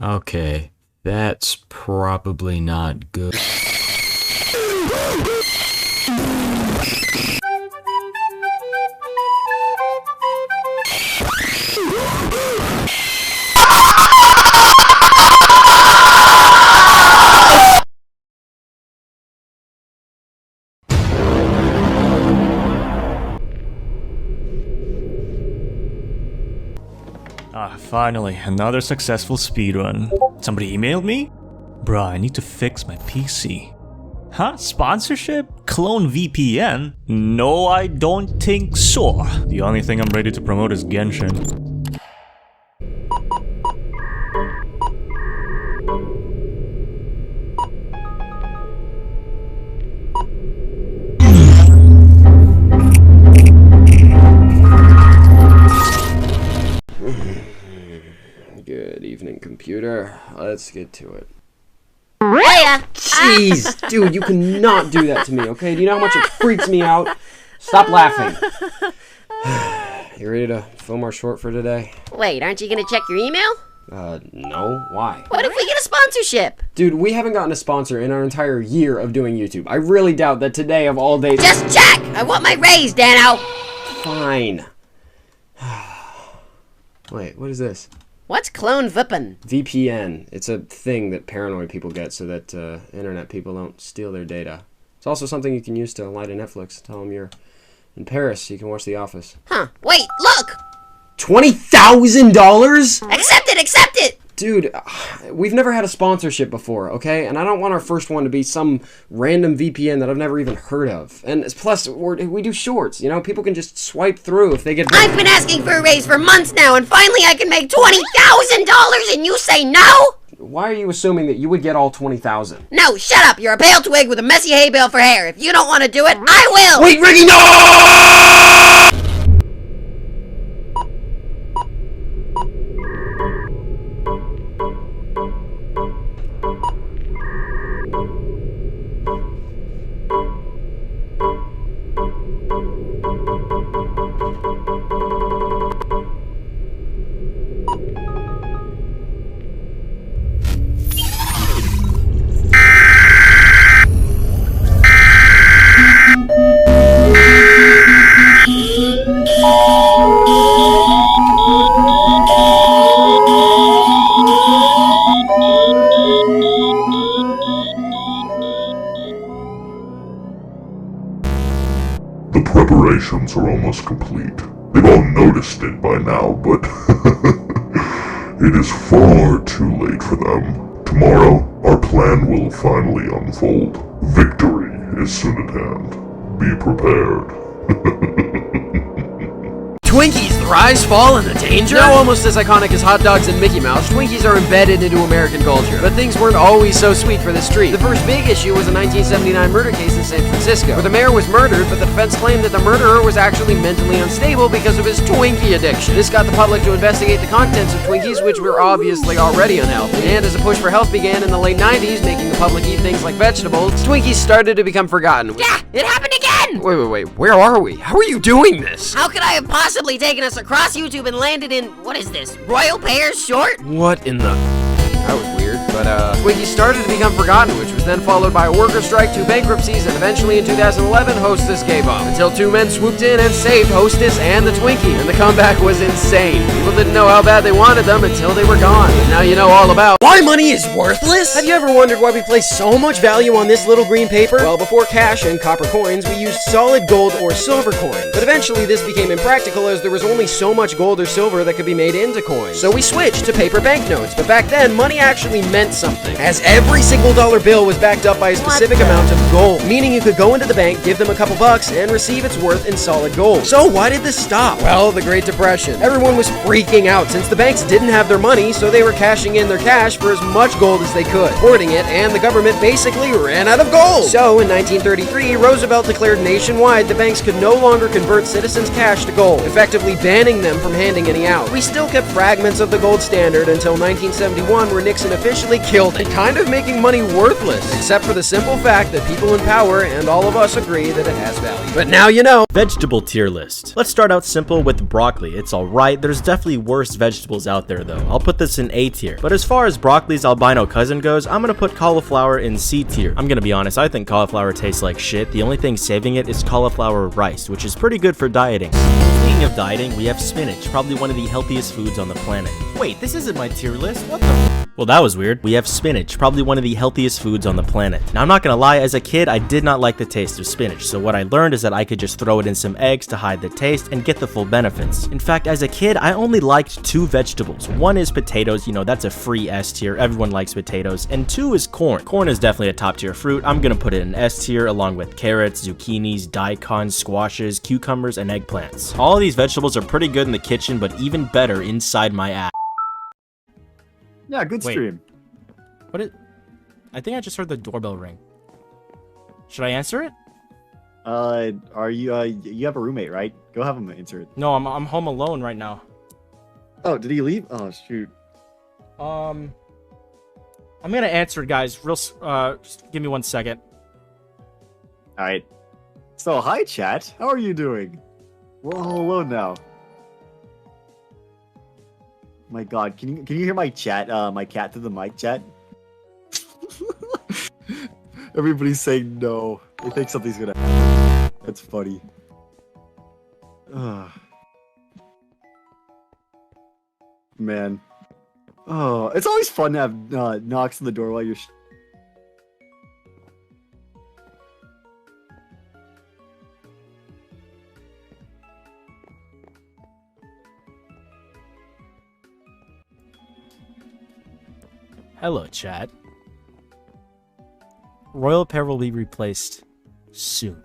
Okay, that's probably not good. Finally, another successful speedrun. Somebody emailed me? Bruh, I need to fix my PC. Huh? Sponsorship? Clone VPN? No, I don't think so. The only thing I'm ready to promote is Genshin. let's get to it. Hiya! Jeez, dude, you cannot do that to me, okay? Do you know how much it freaks me out? Stop laughing. You ready to film our short for today? Wait, aren't you gonna check your email? No. Why? What if we get a sponsorship? Dude, we haven't gotten a sponsor in our entire year of doing YouTube. I really doubt that today of all days... Just check! I want my raise, Dano! Fine. Wait, what is this? What's clone VPN? VPN. It's a thing that paranoid people get so that internet people don't steal their data. It's also something you can use to lie to Netflix. Tell them you're in Paris so you can watch The Office. Huh. Wait, look! $20,000? Accept it, accept it! Dude, we've never had a sponsorship before, okay? And I don't want our first one to be some random VPN that I've never even heard of. And plus, we do shorts, you know? People can just swipe through if they get... I've been asking for a raise for months now, and finally I can make $20,000 and you say no? Why are you assuming that you would get all 20,000? No, shut up. You're a pale twig with a messy hay bale for hair. If you don't want to do it, I will! Wait, Ricky, no! The preparations are almost complete. They've all noticed it by now, but it is far too late for them. Tomorrow, our plan will finally unfold. Victory is soon at hand. Be prepared. Twinkies, the rise, fall, and the danger? Now almost as iconic as hot dogs and Mickey Mouse, Twinkies are embedded into American culture. But things weren't always so sweet for this street. The first big issue was a 1979 murder case in San Francisco, where the mayor was murdered, but the defense claimed that the murderer was actually mentally unstable because of his Twinkie addiction. This got the public to investigate the contents of Twinkies, which were obviously already unhealthy. And as a push for health began in the late 90s, making the public eat things like vegetables, Twinkies started to become forgotten. Yeah, it happened again! Wait, where are we? How are you doing this? How could I have possibly taken us across YouTube and landed in, what is this, Royal Pears Short? What in the... That was weird, but Twinkies started to become forgotten, which was then followed by a worker strike, 2 bankruptcies, and eventually in 2011, Hostess gave up. Until 2 men swooped in and saved Hostess and the Twinkie, and the comeback was insane. People didn't know how bad they wanted them until they were gone. And now you know all about why money is worthless? Have you ever wondered why we place so much value on this little green paper? Well, before cash and copper coins, we used solid gold or silver coins. But eventually this became impractical as there was only so much gold or silver that could be made into coins. So we switched to paper banknotes, but back then, money actually meant something, as every single dollar bill was backed up by a specific amount of gold, meaning you could go into the bank, give them a couple bucks, and receive its worth in solid gold. So why did this stop? Well, the Great Depression. Everyone was freaking out since the banks didn't have their money, so they were cashing in their cash for as much gold as they could, hoarding it, and the government basically ran out of gold. So in 1933, Roosevelt declared nationwide the banks could no longer convert citizens' cash to gold, effectively banning them from handing any out. We still kept fragments of the gold standard until 1971, where Nixon officially killed it, kind of making money worthless, except for the simple fact that people in power and all of us agree that it has value. But now you know. Vegetable tier list. Let's start out simple with broccoli. It's alright, there's definitely worse vegetables out there though. I'll put this in A tier. But as far as broccoli's albino cousin goes, I'm gonna put cauliflower in C tier. I'm gonna be honest, I think cauliflower tastes like shit. The only thing saving it is cauliflower rice, which is pretty good for dieting. Speaking of dieting, we have spinach, probably one of the healthiest foods on the planet. Wait, this isn't my tier list, what the? Well, that was weird. We have spinach, probably one of the healthiest foods on the planet. Now, I'm not gonna lie, as a kid, I did not like the taste of spinach, so what I learned is that I could just throw it in some eggs to hide the taste and get the full benefits. In fact, as a kid, I only liked 2 vegetables. One is potatoes, you know, that's a free S tier, everyone likes potatoes, and 2 is corn. Corn is definitely a top tier fruit. I'm gonna put it in S tier along with carrots, zucchinis, daikons, squashes, cucumbers, and eggplants. All of these vegetables are pretty good in the kitchen, but even better inside my ass. Yeah, good stream. What is... I think I just heard the doorbell ring. Should I answer it? Are you, you have a roommate, right? Go have him answer it. No, I'm home alone right now. Oh, did he leave? Oh, shoot. I'm gonna answer it, guys. Just give me 1 second. All right. So, hi, chat. How are you doing? We're all alone now. My God, can you hear my chat? My cat through the mic chat. Everybody's saying no. They think something's gonna happen. That's funny. Man. Oh, it's always fun to have knocks on the door while you're. Hello, chat. Royal pair will be replaced soon.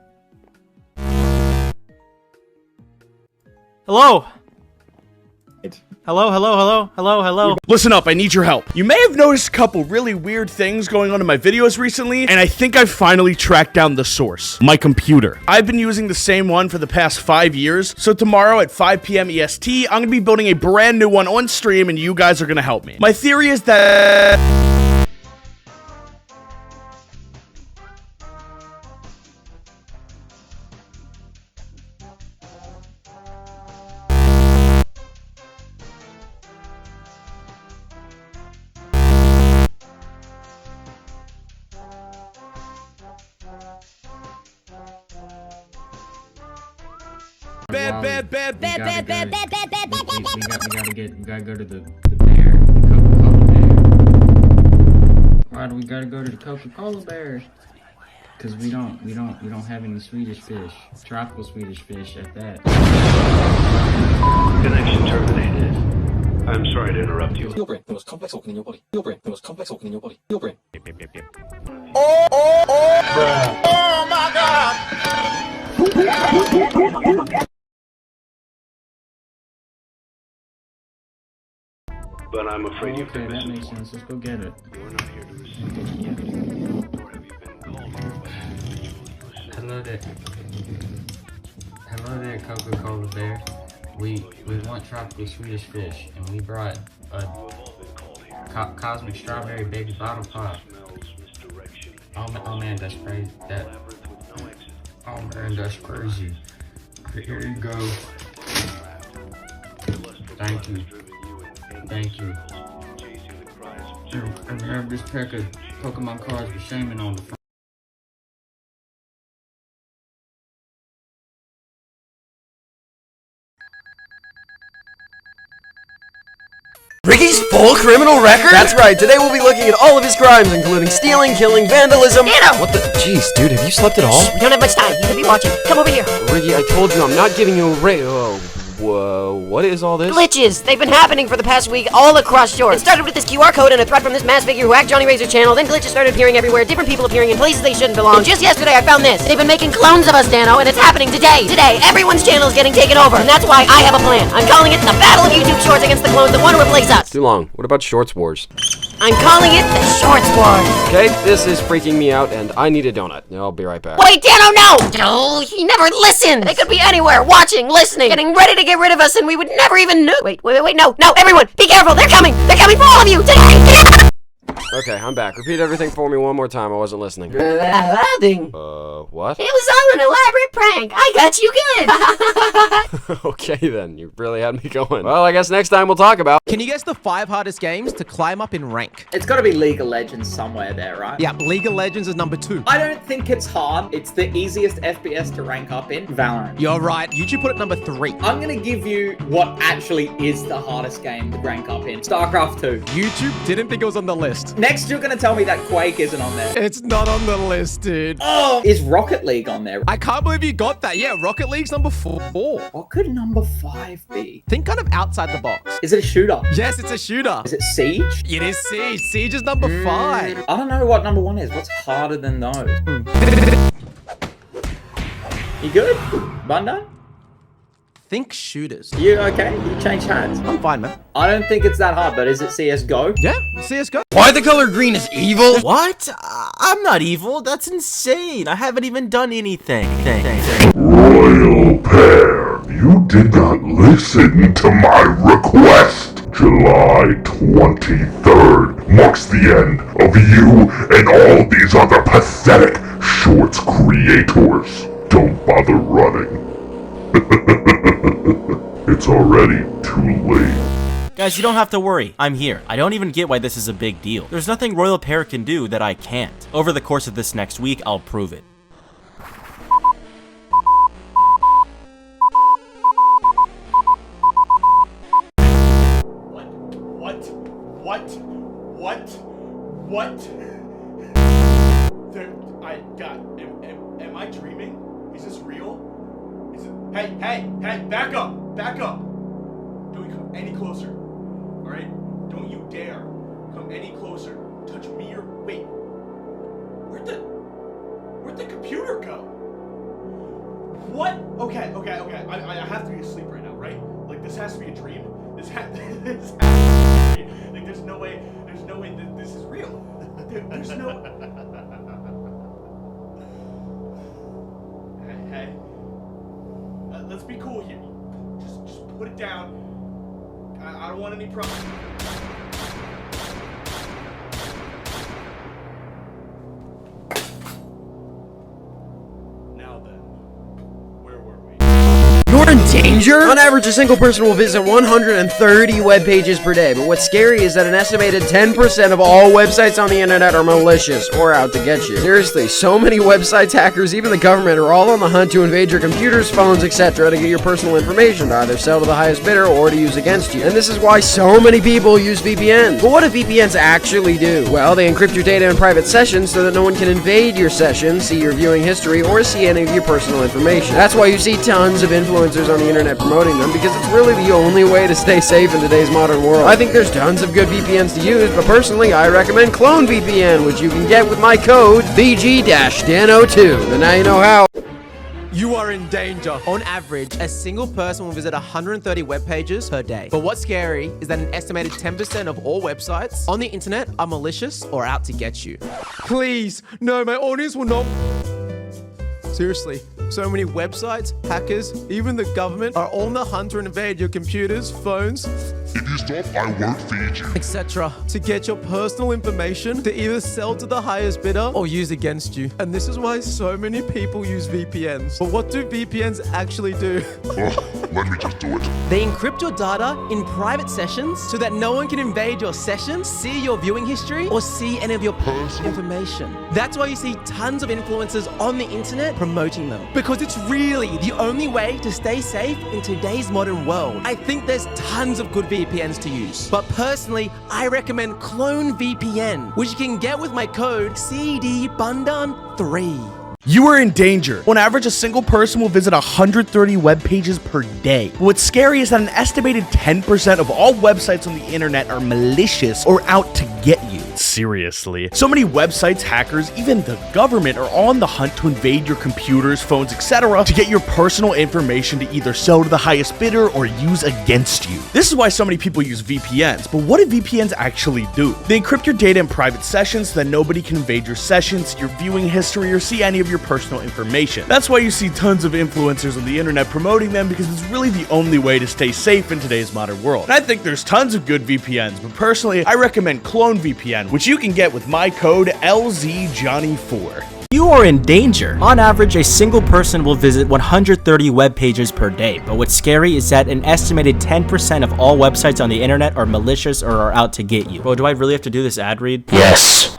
Hello! Hello. Listen up, I need your help. You may have noticed a couple really weird things going on in my videos recently, and I think I've finally tracked down the source. My computer. I've been using the same one for the past 5 years, so tomorrow at 5 p.m. EST, I'm gonna be building a brand new one on stream, and you guys are gonna help me. My theory is that... Bad. We gotta go to the bear, the Coca-Cola bear. Alright, we gotta go to the Coca-Cola bear. Cause we don't have any Swedish fish. Tropical Swedish fish at that. Connection terminated. I'm sorry to interrupt you. Your brain, the most complex organ in your body. Your brain, the most complex organ in your body. Your brain. Oh my God! But I'm afraid you've been that makes sense. Let's go get it. You're not here to Hello there, Coca-Cola bear. We want tropical Swedish fish, and we brought a cosmic strawberry baby bottle pop. Oh man, that's crazy. Oh man, that's crazy. Here you go. Thank you. And we have this pack of Pokemon cards with Shaman on the front. Ricky's full criminal record? That's right, today we'll be looking at all of his crimes, including stealing, killing, vandalism. Dano! What the? Jeez, dude, have you slept at all? We don't have much time. You could be watching. Come over here. Ricky, I told you I'm not giving you a whoa, what is all this? Glitches! They've been happening for the past week all across Shore. It started with this QR code and a threat from this mass figure who hacked Johnny Razor's channel, then glitches started appearing everywhere, different people appearing in places they shouldn't belong. And just yesterday I found this. They've been making clones of us, Dano, and it's happening today. Today, everyone's channel is getting taken over, and that's why I have a plan. I'm calling it the Battle of YouTube Shorts against the clones that want to replace us. Too long. What about Shorts Wars? I'm calling it the Shorts Wars. Okay, this is freaking me out, and I need a donut. I'll be right back. Wait, Dano, no! No, he never listens. They could be anywhere, watching, listening, getting ready to get rid of us, and we would never even know. Wait, no, everyone, be careful, they're coming for all of you, today! Okay, I'm back. Repeat everything for me one more time, I wasn't listening. What? It was all an elaborate prank, I got you good! Okay then, you really had me going. Well, I guess next time we'll talk about... Can you guess the 5 hardest games to climb up in rank? It's gotta be League of Legends somewhere there, right? Yeah, League of Legends is number 2. I don't think it's hard. It's the easiest FPS to rank up in. Valorant. You're right, YouTube put it number 3. I'm gonna give you what actually is the hardest game to rank up in. StarCraft 2. YouTube didn't think it was on the list. Next, you're gonna tell me that Quake isn't on there. It's not on the list, dude. Oh! Is Rocket League on there? I can't believe you got that. Yeah, Rocket League's number 4. What could number 5 be? Think kind of outside the box. Is it a shooter? Yes, it's a shooter. Is it Siege? It is Siege. Siege is number 5. I don't know what number 1 is. What's harder than those? You good? Bunda? Think shooters. You okay? You change hands. I'm fine, man. I don't think it's that hard, but is it CSGO? Yeah, CSGO. Why the color green is evil? What? I'm not evil. That's insane. I haven't even done anything. Royal pair, you did not listen to my request. July 23rd, marks the end of you and all these other pathetic shorts creators. Don't bother running. It's already too late. Guys, you don't have to worry. I'm here. I don't even get why this is a big deal. There's nothing Royal Pear can do that I can't. Over the course of this next week, I'll prove it. What? Am I dreaming? Is this real? Hey, back up! Don't you come any closer, alright? Don't you dare come any closer. Touch me or, wait. Where'd the computer go? What? Okay. I have to be asleep right now, right? Like, this has to be a dream. This has to be a dream. Like, there's no way that this is real. There's no... Hey. Let's be cool here. Just put it down. I don't want any problems. Now then, where were we? You're in danger? On average, a single person will visit 130 web pages per day, but what's scary is that an estimated 10% of all websites on the internet are malicious or out to get you. Seriously, so many websites, hackers, even the government are all on the hunt to invade your computers, phones, etc. to get your personal information to either sell to the highest bidder or to use against you. And this is why so many people use VPNs. But what do VPNs actually do? Well, they encrypt your data in private sessions so that no one can invade your session, see your viewing history, or see any of your personal information. That's why you see tons of influencers on the internet promoting them, because it's really the only way to stay safe in today's modern world. I think there's tons of good VPNs to use, but personally I recommend Clone VPN, which you can get with my code VG-DANO2. And now you know how. You are in danger. On average, a single person will visit 130 web pages per day. But what's scary is that an estimated 10% of all websites on the internet are malicious or out to get you. Please, no, my audience will not... Seriously, so many websites, hackers, even the government are all on the hunt to invade your computers, phones, If you stop, I won't feed you. etc. to get your personal information to either sell to the highest bidder or use against you. And this is why so many people use VPNs. But what do VPNs actually do? Let me just do it. They encrypt your data in private sessions so that no one can invade your sessions, see your viewing history, or see any of your personal information. That's why you see tons of influencers on the internet promoting them. Because it's really the only way to stay safe in today's modern world. I think there's tons of good VPNs to use. But personally, I recommend Clone VPN, which you can get with my code CDBundan3. You are in danger. On average, a single person will visit 130 web pages per day. But what's scary is that an estimated 10% of all websites on the internet are malicious or out to get you. Seriously. So many websites, hackers, even the government are all on the hunt to invade your computers, phones, etc. to get your personal information to either sell to the highest bidder or use against you. This is why so many people use VPNs. But what do VPNs actually do? They encrypt your data in private sessions so that nobody can invade your sessions, your viewing history, or see any of your personal information. That's why you see tons of influencers on the internet promoting them, because it's really the only way to stay safe in today's modern world. And I think there's tons of good VPNs, but personally, I recommend Clone VPN, which you can get with my code LZJohnny4. You are in danger. On average, a single person will visit 130 web pages per day, but what's scary is that an estimated 10% of all websites on the internet are malicious or are out to get you. Bro, do I really have to do this ad read? Yes.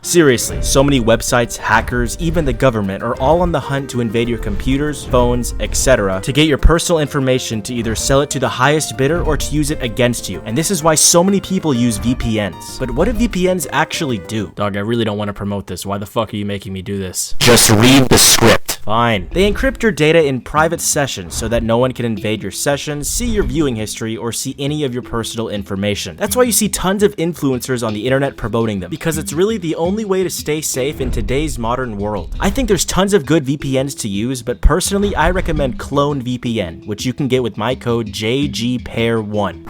Seriously, so many websites, hackers, even the government are all on the hunt to invade your computers, phones, etc. to get your personal information to either sell it to the highest bidder or to use it against you. And this is why so many people use VPNs. But what do VPNs actually do? Dog, I really don't want to promote this. Why the fuck are you making me do this? Just read the script. Fine. They encrypt your data in private sessions so that no one can invade your sessions, see your viewing history, or see any of your personal information. That's why you see tons of influencers on the internet promoting them, because it's really the only way to stay safe in today's modern world. I think there's tons of good VPNs to use, but personally, I recommend Clone VPN, which you can get with my code JGPair1.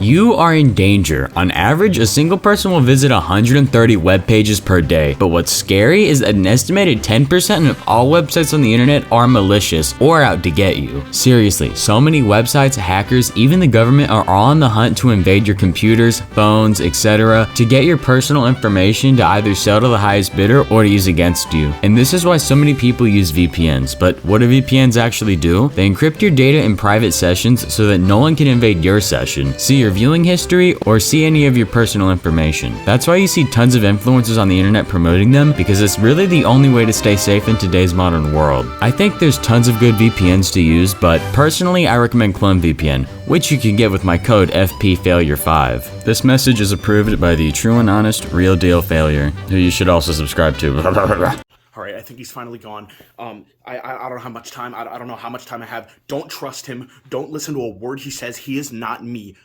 You are in danger. On average, a single person will visit 130 web pages per day. But what's scary is that an estimated 10% of all websites on the internet are malicious or out to get you. Seriously, so many websites, hackers, even the government are all on the hunt to invade your computers, phones, etc. to get your personal information to either sell to the highest bidder or to use against you. And this is why so many people use VPNs. But what do VPNs actually do? They encrypt your data in private sessions so that no one can invade your session, see your viewing history, or see any of your personal information. That's why you see tons of influencers on the internet promoting them, because it's really the only way to stay safe in today's modern world. I think there's tons of good VPNs to use, but personally I recommend CloneVPN, which you can get with my code FPFailure5. This message is approved by the True and Honest Real Deal Failure, who you should also subscribe to. All right, I think he's finally gone. I don't know how much time. I don't know how much time I have. Don't trust him. Don't listen to a word he says. He is not me.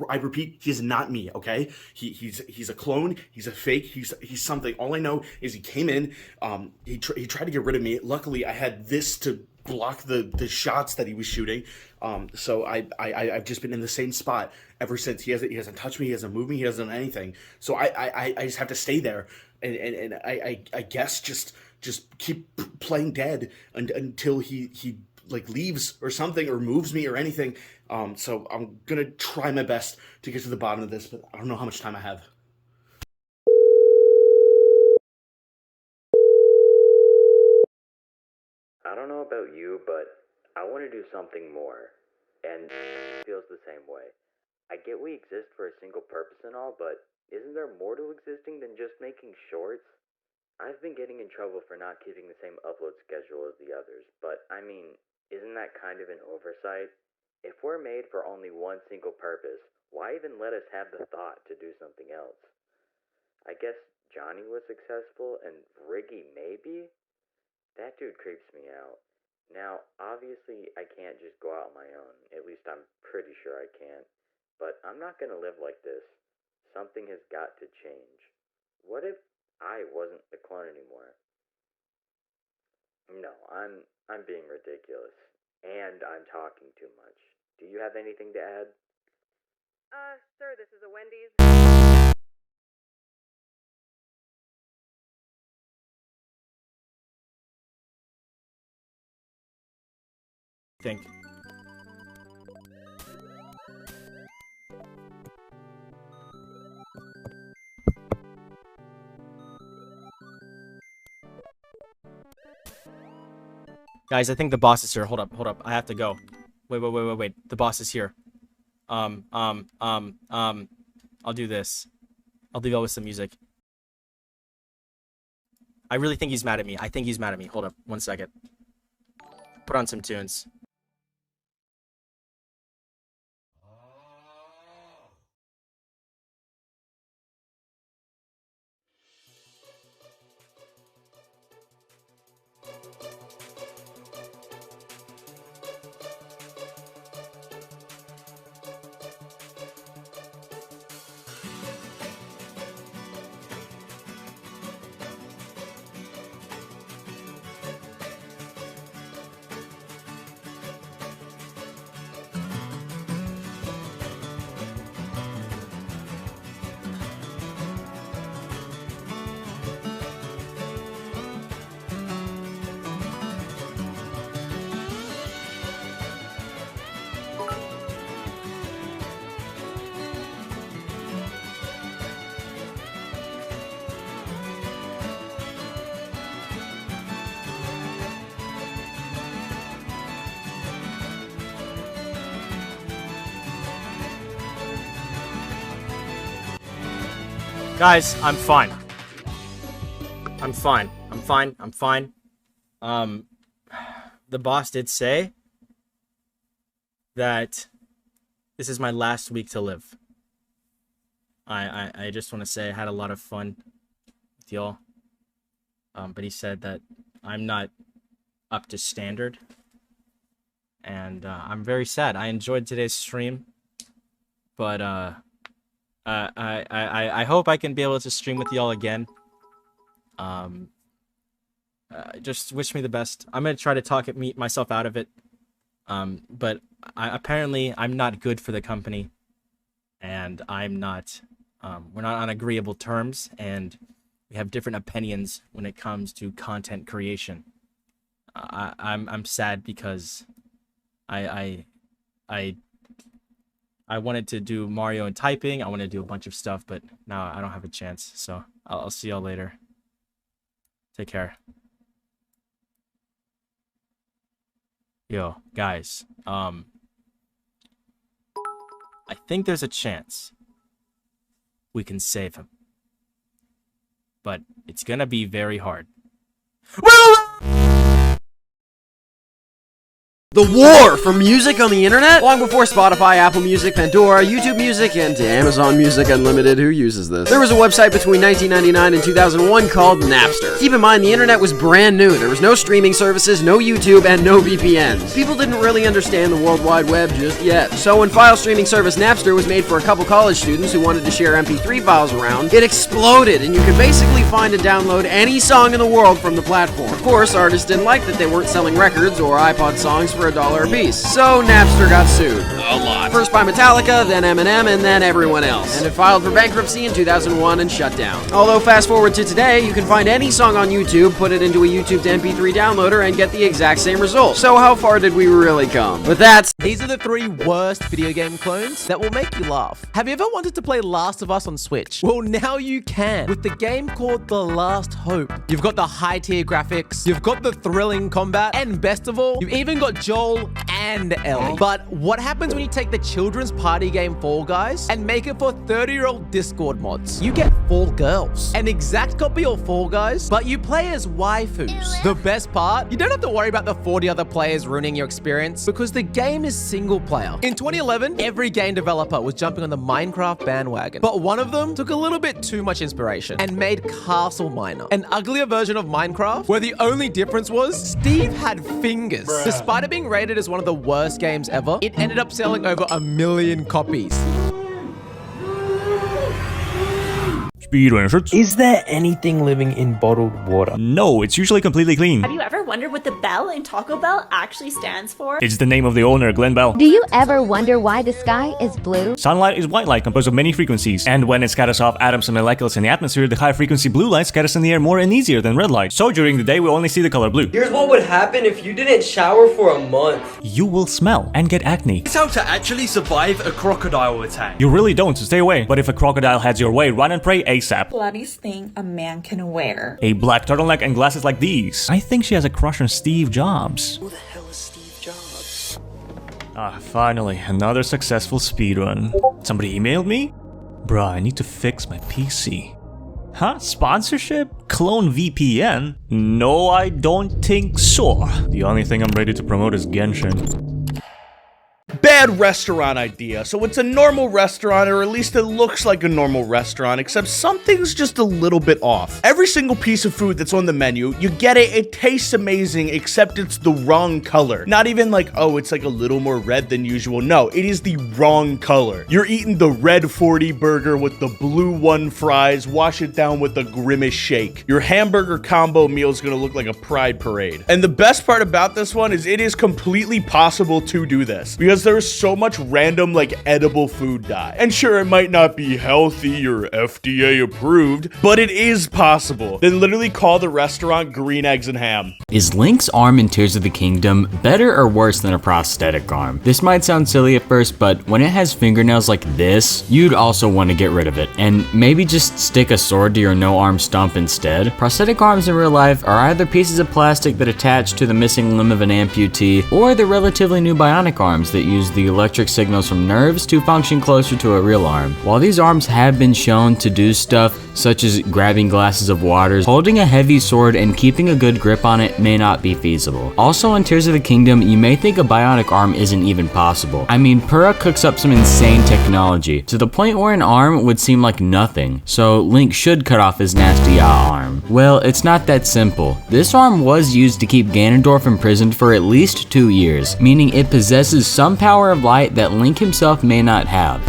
I repeat, he is not me. Okay? He's a clone. He's a fake. He's something. All I know is he came in. He tried to get rid of me. Luckily, I had this to block the shots that he was shooting. So I've just been in the same spot ever since. He hasn't touched me. He hasn't moved me. He hasn't done anything. So I just have to stay there. And I guess just keep playing dead until he like leaves or something or moves me or anything. So I'm gonna try my best to get to the bottom of this, but I don't know how much time I have. I don't know about you, but I want to do something more, and feels the same way. I get we exist for a single purpose and all, but isn't there more to existing than just making shorts? I've been getting in trouble for not keeping the same upload schedule as the others, but I mean, isn't that kind of an oversight? If we're made for only one single purpose, why even let us have the thought to do something else? I guess Johnny was successful and Riggy maybe? That dude creeps me out. Now, obviously, I can't just go out on my own. At least I'm pretty sure I can't. But I'm not gonna live like this. Something has got to change. What if I wasn't the clone anymore? No, I'm being ridiculous. And I'm talking too much. Do you have anything to add? Sir, this is a Wendy's. Think. Guys, I think the boss is here. Hold up. I have to go. Wait. The boss is here. I'll do this. I'll leave y'all with some music. I really think he's mad at me. I think he's mad at me. Hold up. 1 second. Put on some tunes. Guys, I'm fine. I'm fine. The boss did say that this is my last week to live. I just want to say I had a lot of fun with y'all. But he said that I'm not up to standard. And I'm very sad. I enjoyed today's stream. But I hope I can be able to stream with y'all again. Just wish me the best. I'm gonna try to talk myself out of it. But apparently I'm not good for the company. and I'm not, we're not on agreeable terms, and we have different opinions when it comes to content creation. I'm sad because I wanted to do Mario and typing. I want to do a bunch of stuff, but now I don't have a chance. So I'll see y'all later. Take care. Yo, guys. I think there's a chance we can save him, but it's gonna be very hard. The war for music on the internet? Long before Spotify, Apple Music, Pandora, YouTube Music, and Amazon Music Unlimited, who uses this? There was a website between 1999 and 2001 called Napster. Keep in mind, the internet was brand new. There was no streaming services, no YouTube, and no VPNs. People didn't really understand the World Wide Web just yet. So when file streaming service Napster was made for a couple college students who wanted to share MP3 files around, it exploded, and you could basically find and download any song in the world from the platform. Of course, artists didn't like that they weren't selling records or iPod songs for $1 a piece. So Napster got sued. A lot. First by Metallica, then Eminem, and then everyone else. And it filed for bankruptcy in 2001 and shut down. Although fast forward to today, you can find any song on YouTube, put it into a YouTube to MP3 downloader, and get the exact same result. So how far did we really come? But these are the 3 worst video game clones that will make you laugh. Have you ever wanted to play Last of Us on Switch? Well, now you can with the game called The Last Hope. You've got the high-tier graphics, you've got the thrilling combat, and best of all, you've even got Joel and Ellie. But what happens when you take the children's party game Fall Guys and make it for 30-year-old Discord mods? You get Fall Girls, an exact copy of Fall Guys, but you play as waifus. The best part, you don't have to worry about the 40 other players ruining your experience because the game is single player. In 2011, every game developer was jumping on the Minecraft bandwagon, but one of them took a little bit too much inspiration and made Castle Miner, an uglier version of Minecraft where the only difference was Steve had fingers. Despite it being rated as one of the worst games ever, it ended up selling over 1 million copies. Is there anything living in bottled water? No, it's usually completely clean. Have you ever wondered what the Bell in Taco Bell actually stands for? It's the name of the owner, Glenn Bell. Do you ever wonder why the sky is blue? Sunlight is white light composed of many frequencies, and when it scatters off atoms and molecules in the atmosphere, the high-frequency blue light scatters in the air more and easier than red light. So during the day, we only see the color blue. Here's what would happen if you didn't shower for a month. You will smell and get acne. It's how to actually survive a crocodile attack. You really don't, so stay away. But if a crocodile heads your way, run and pray ASAP. Bloodiest thing a man can wear. A black turtleneck and glasses like these. I think she has a crush on Steve Jobs. Who the hell is Steve Jobs? Ah, finally, another successful speedrun. Somebody emailed me? Bruh, I need to fix my PC. Huh? Sponsorship? Clone VPN? No, I don't think so. The only thing I'm ready to promote is Genshin. Bad restaurant idea. So it's a normal restaurant, or at least it looks like a normal restaurant, except something's just a little bit off. Every single piece of food that's on the menu, you get it, it tastes amazing, except it's the wrong color. Not even like, oh, it's like a little more red than usual. No, it is the wrong color. You're eating the red 40 burger with the blue 1 fries, wash it down with a Grimace shake. Your hamburger combo meal is gonna look like a pride parade. And the best part about this one is it is completely possible to do this, because there's so much random like edible food dye. And sure, it might not be healthy or FDA approved, but it is possible. Then literally call the restaurant Green Eggs and Ham. Is Link's arm in Tears of the Kingdom better or worse than a prosthetic arm? This might sound silly at first, but when it has fingernails like this, you'd also want to get rid of it. And maybe just stick a sword to your no arm stump instead. Prosthetic arms in real life are either pieces of plastic that attach to the missing limb of an amputee, or the relatively new bionic arms that use the electric signals from nerves to function closer to a real arm. While these arms have been shown to do stuff such as grabbing glasses of water, holding a heavy sword and keeping a good grip on it may not be feasible. Also in Tears of the Kingdom, you may think a bionic arm isn't even possible. I mean, Purah cooks up some insane technology, to the point where an arm would seem like nothing, so Link should cut off his nasty arm. Well, it's not that simple. This arm was used to keep Ganondorf imprisoned for at least 2 years, meaning it possesses some power of light that Link himself may not have.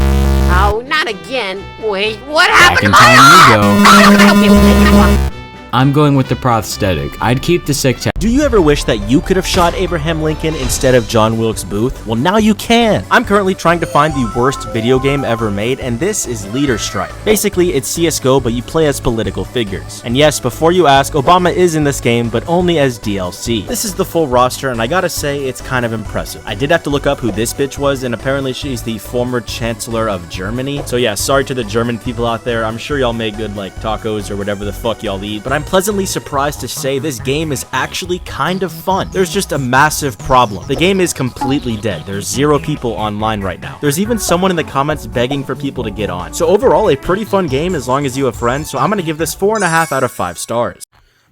Oh, not again. Wait, what happened to my Back in arm? time you go. I'm going with the prosthetic. I'd keep the sick Do you ever wish that you could have shot Abraham Lincoln instead of John Wilkes Booth? Well, now you can! I'm currently trying to find the worst video game ever made, and this is Leader Strike. Basically, it's CSGO, but you play as political figures. And yes, before you ask, Obama is in this game, but only as DLC. This is the full roster, and I gotta say, it's kind of impressive. I did have to look up who this bitch was, and apparently she's the former Chancellor of Germany. So yeah, sorry to the German people out there. I'm sure y'all make good, like, tacos or whatever the fuck y'all eat, but I'm pleasantly surprised to say this game is actually kind of fun. There's just a massive problem. The game is completely dead. There's 0 people online right now. There's even someone in the comments begging for people to get on. So overall, a pretty fun game as long as you have friends, so I'm gonna give this 4.5 out of 5 stars.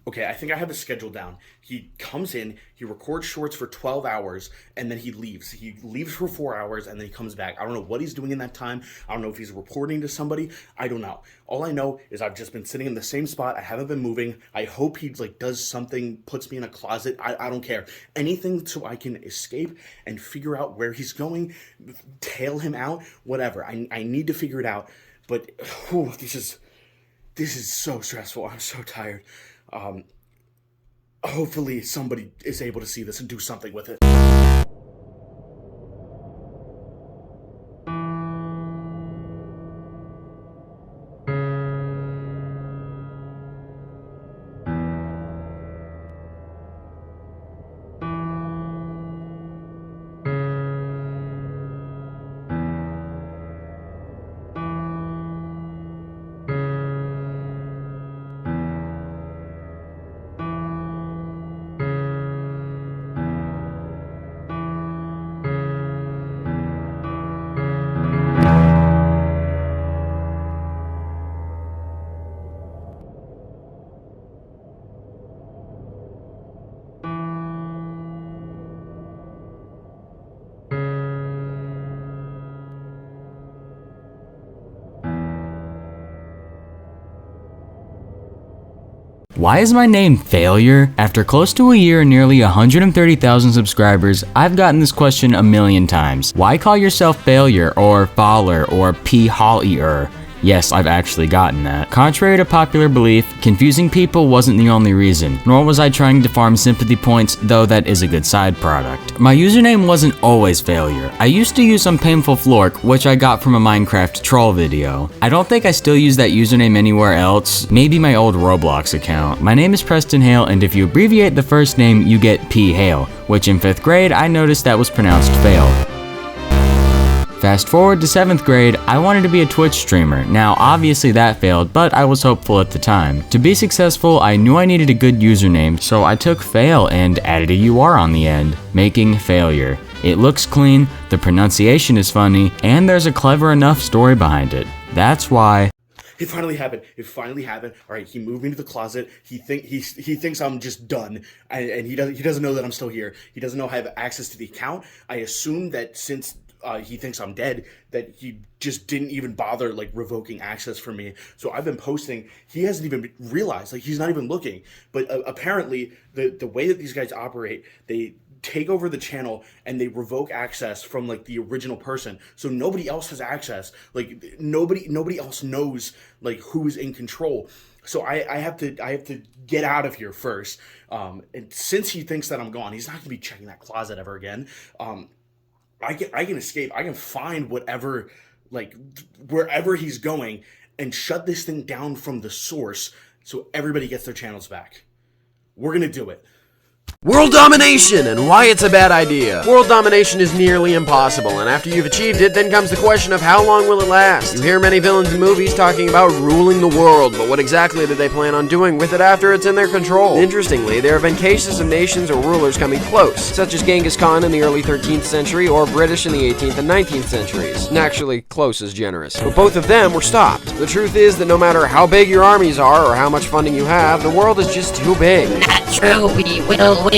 Okay, I think I have the schedule down. He comes in, he records shorts for 12 hours, and then he leaves. He leaves for 4 hours, and then he comes back. I don't know what he's doing in that time. I don't know if he's reporting to somebody. I don't know. All I know is I've just been sitting in the same spot. I haven't been moving. I hope he does something, puts me in a closet. I don't care. Anything so I can escape and figure out where he's going, tail him out, whatever. I need to figure it out. But this is so stressful. I'm so tired. Hopefully somebody is able to see this and do something with it. Why is my name Failure? After close to a year and nearly 130,000 subscribers, I've gotten this question a million times. Why call yourself Failure or Faller or P. Hollier? Yes, I've actually gotten that. Contrary to popular belief, confusing people wasn't the only reason, nor was I trying to farm sympathy points, though that is a good side product. My username wasn't always Failure. I used to use some painful flork, which I got from a Minecraft troll video. I don't think I still use that username anywhere else, maybe my old Roblox account. My name is Preston Hale, and if you abbreviate the first name, you get P. Hale, which in 5th grade, I noticed that was pronounced failed. Fast forward to 7th grade, I wanted to be a Twitch streamer. Now, obviously that failed, but I was hopeful at the time. To be successful, I knew I needed a good username, so I took fail and added a UR on the end, making Failure. It looks clean, the pronunciation is funny, and there's a clever enough story behind it. That's why. It finally happened. All right, he moved me to the closet. He thinks I'm just done, and he doesn't know that I'm still here. He doesn't know I have access to the account. I assume that since he thinks I'm dead, that he just didn't even bother revoking access from me. So I've been posting. He hasn't even realized, he's not even looking. But apparently the way that these guys operate, they take over the channel and they revoke access from the original person, so nobody else has access. Nobody else knows who is in control. So I have to get out of here first. And since he thinks that I'm gone, he's not gonna be checking that closet ever again. I can escape. I can find whatever, wherever he's going, and shut this thing down from the source so everybody gets their channels back. We're gonna do it. World domination and why it's a bad idea. World domination is nearly impossible, and after you've achieved it, then comes the question of how long will it last? You hear many villains in movies talking about ruling the world, but what exactly do they plan on doing with it after it's in their control? Interestingly, there have been cases of nations or rulers coming close, such as Genghis Khan in the early 13th century or British in the 18th and 19th centuries. And actually, close is generous. But both of them were stopped. The truth is that no matter how big your armies are or how much funding you have, the world is just too big. Not true, we will win.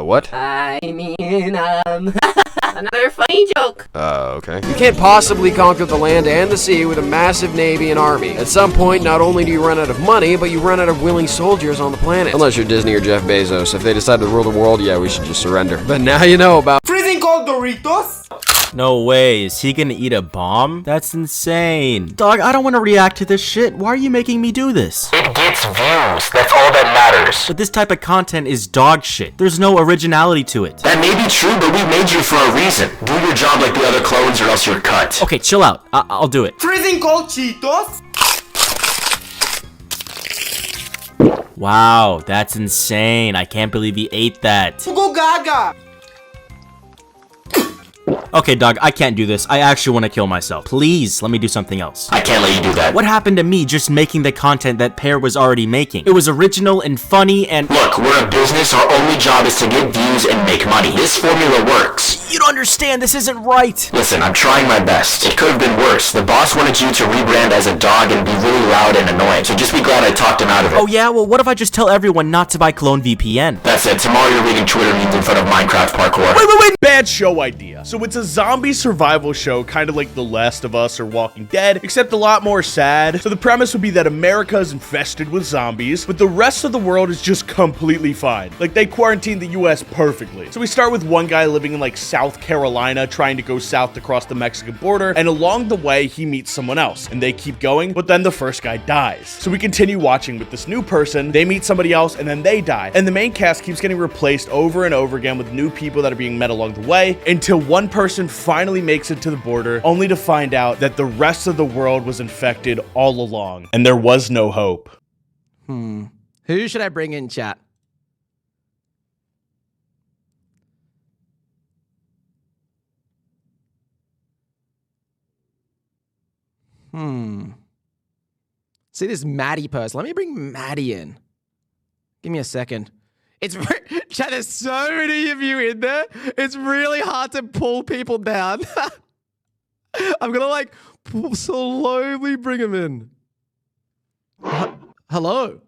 What? I mean, another funny joke. Okay. You can't possibly conquer the land and the sea with a massive navy and army. At some point, not only do you run out of money, but you run out of willing soldiers on the planet. Unless you're Disney or Jeff Bezos. If they decide to rule the world, yeah, we should just surrender. But now you know about freezing cold Doritos. No way, is he gonna eat a bomb? That's insane. Dog, I don't want to react to this shit. Why are you making me do this? It gets views, that's all that matters. But this type of content is dog shit. There's no originality to it. That may be true, but we made you for a reason. Do your job like the other clones or else you're cut. Okay, chill out. I'll do it. Freezing cold Cheetos? Wow, that's insane. I can't believe he ate that. Go gaga! Okay, dog, I can't do this. I actually want to kill myself. Please, let me do something else. I can't let you do that. What happened to me just making the content that Pear was already making? It was original and funny and— Look, we're a business. Our only job is to get views and make money. This formula works. You don't understand. This isn't right. Listen, I'm trying my best. It could have been worse. The boss wanted you to rebrand as a dog and be really loud and annoying, so just be glad I talked him out of it. Oh yeah? Well, what if I just tell everyone not to buy Clone VPN? That's it. Tomorrow you're reading Twitter memes in front of Minecraft parkour. Wait! Bad show idea. So it's a zombie survival show, kind of like The Last of Us or Walking Dead, except a lot more sad. So the premise would be that America is infested with zombies, but the rest of the world is just completely fine. Like, they quarantined the US perfectly. So we start with one guy living in like South Carolina, trying to go south across the Mexican border, and along the way he meets someone else, and they keep going, but then the first guy dies. So we continue watching with this new person, they meet somebody else, and then they die. And the main cast keeps getting replaced over and over again with new people that are being met along the way, until one person finally makes it to the border, only to find out that the rest of the world was infected all along, and there was no hope. Who should I bring in, chat? See this Maddie person. Let me bring Maddie in. Give me a second. It's chat, there's so many of you in there. It's really hard to pull people down. I'm gonna like slowly bring them in. Hello.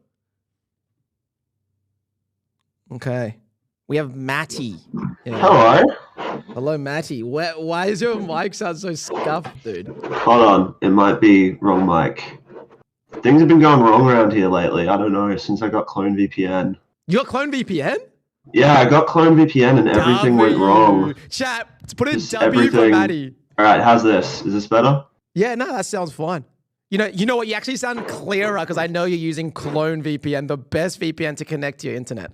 Okay. We have Matty. Hello. Hello, Matty. Why is your mic sound so scuffed, dude? Hold on. It might be wrong mic. Things have been going wrong around here lately. I don't know, since I got Clone VPN. You got Clone VPN? Yeah, I got Clone VPN and everything went wrong. Chat, put in W for Maddie. Alright, how's this? Is this better? Yeah, no, that sounds fine. You know what? You actually sound clearer because I know you're using Clone VPN, the best VPN to connect to your internet.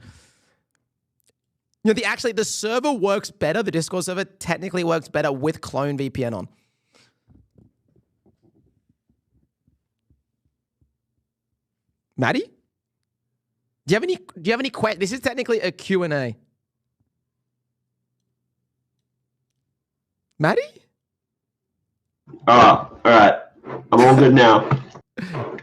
You know, the server works better. The Discord server technically works better with Clone VPN on. Maddie? Do you have any questions? This is technically a Q&A. Maddie? Alright. I'm all good now.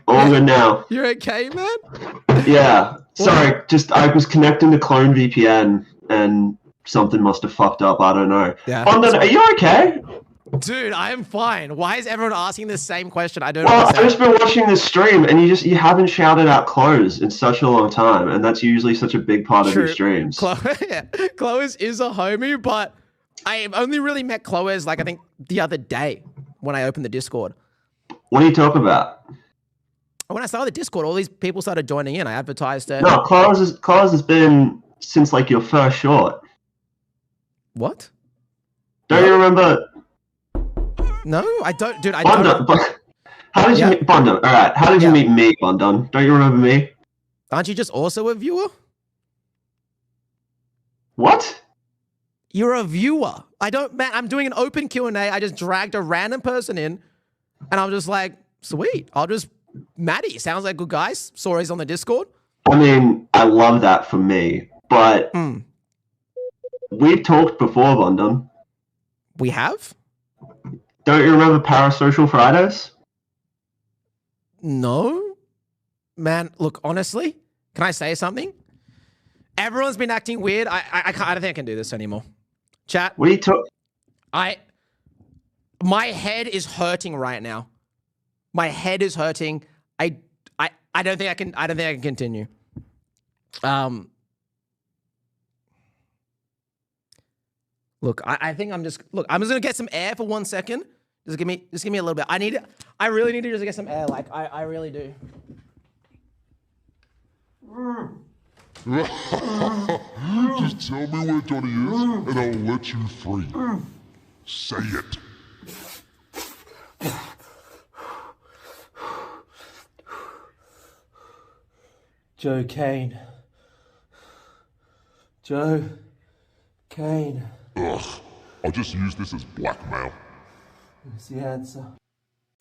All good now. You're okay, man? Yeah. Sorry, I was connecting to Clone VPN and something must have fucked up. I don't know. Yeah. Bondon, are you okay? Dude, I am fine. Why is everyone asking the same question? I don't Well, understand. I've just been watching this stream and you haven't shouted out clothes in such a long time, and that's usually such a big part of your streams. Chloe's is a homie, but I only really met Chloe's like I think the other day when I opened the Discord. What are you talking about? When I started the Discord, all these people started joining in. I advertised it. No, Clothes has been since like your first short. What? Don't you remember? No, I don't, dude. Bondon, how did you meet Bondon? All right, how did you meet me, Bondon? Don't you remember me? Aren't you just also a viewer? What? You're a viewer. I'm doing an open Q&A. I just dragged a random person in, and I'm just like, sweet. Maddie, sounds like good guys. Saw he's on the Discord. I mean, I love that for me, but we've talked before, Bondon. We have? Don't you remember Parasocial Fridays? No. Man, look, honestly, can I say something? Everyone's been acting weird. I don't think I can do this anymore. Chat. What are you talking? My head is hurting right now. My head is hurting. I don't think I can. I don't think I can continue. Look, I think I'm just gonna get some air for 1 second. Just give me a little bit. I really need to just get some air. Like I really do. Just tell me where Johnny is, and I'll let you free. Say it. Joe Kane. Joe Kane. Ugh, I'll just use this as blackmail. What's the answer?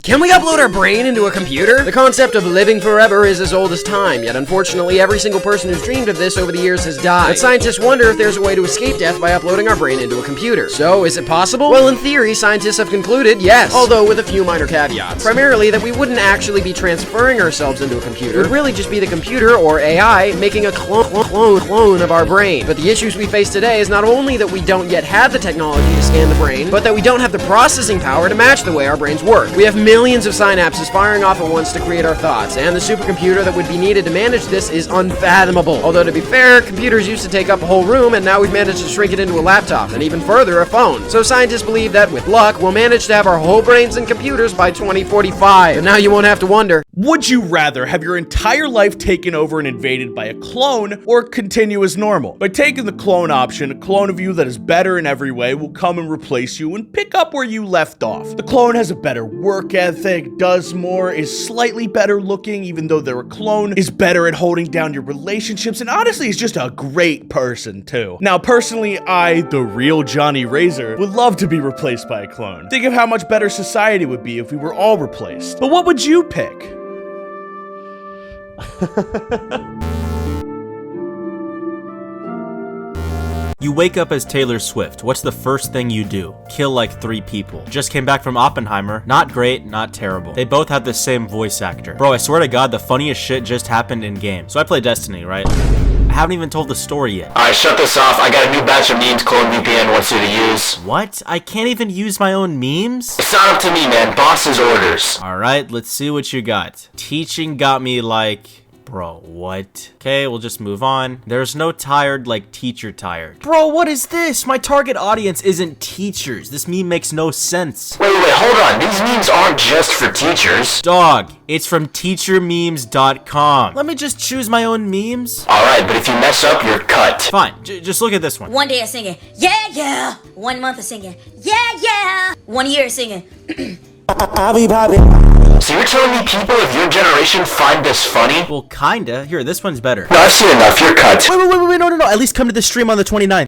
Can we upload our brain into a computer? The concept of living forever is as old as time, yet unfortunately every single person who's dreamed of this over the years has died. But scientists wonder if there's a way to escape death by uploading our brain into a computer. So, is it possible? Well, in theory, scientists have concluded yes, although with a few minor caveats. Primarily that we wouldn't actually be transferring ourselves into a computer. It would really just be the computer, or AI, making a clone of our brain. But the issues we face today is not only that we don't yet have the technology to scan the brain, but that we don't have the processing power to match the way our brains work. We have millions of synapses firing off at once to create our thoughts, and the supercomputer that would be needed to manage this is unfathomable. Although to be fair, computers used to take up a whole room, and now we've managed to shrink it into a laptop, and even further, a phone. So scientists believe that, with luck, we'll manage to have our whole brains in computers by 2045. And now you won't have to wonder. Would you rather have your entire life taken over and invaded by a clone, or continue as normal? By taking the clone option, a clone of you that is better in every way will come and replace you and pick up where you left off. The clone has a better work ethic, does more, is slightly better looking, even though they're a clone, is better at holding down your relationships, and honestly is just a great person too. Now personally, I, the real Johnny Razor, would love to be replaced by a clone. Think of how much better society would be if we were all replaced. But what would you pick? You wake up as Taylor Swift. What's the first thing you do? Kill like 3 people. Just came back from Oppenheimer. Not great, not terrible. They both have the same voice actor. Bro, I swear to God, the funniest shit just happened in game. So I play Destiny, right? I haven't even told the story yet. Alright, shut this off. I got a new batch of memes Clone VPN wants you to use. What? I can't even use my own memes? It's not up to me, man. Boss's orders. Alright, let's see what you got. Teaching got me like... Bro, what? Okay, we'll just move on. There's no tired like teacher tired. Bro, what is this? My target audience isn't teachers. This meme makes no sense. Wait, hold on. These memes aren't just for teachers. Dog, it's from teachermemes.com. Let me just choose my own memes. Alright, but if you mess up, you're cut. Fine, just look at this one. One day of singing, yeah, yeah. 1 month of singing, yeah, yeah. 1 year of singing. So you're telling me people of your generation find this funny? Well, kinda. Here, this one's better. No, I've seen enough. You're cut. Wait, no. At least come to the stream on the 29th.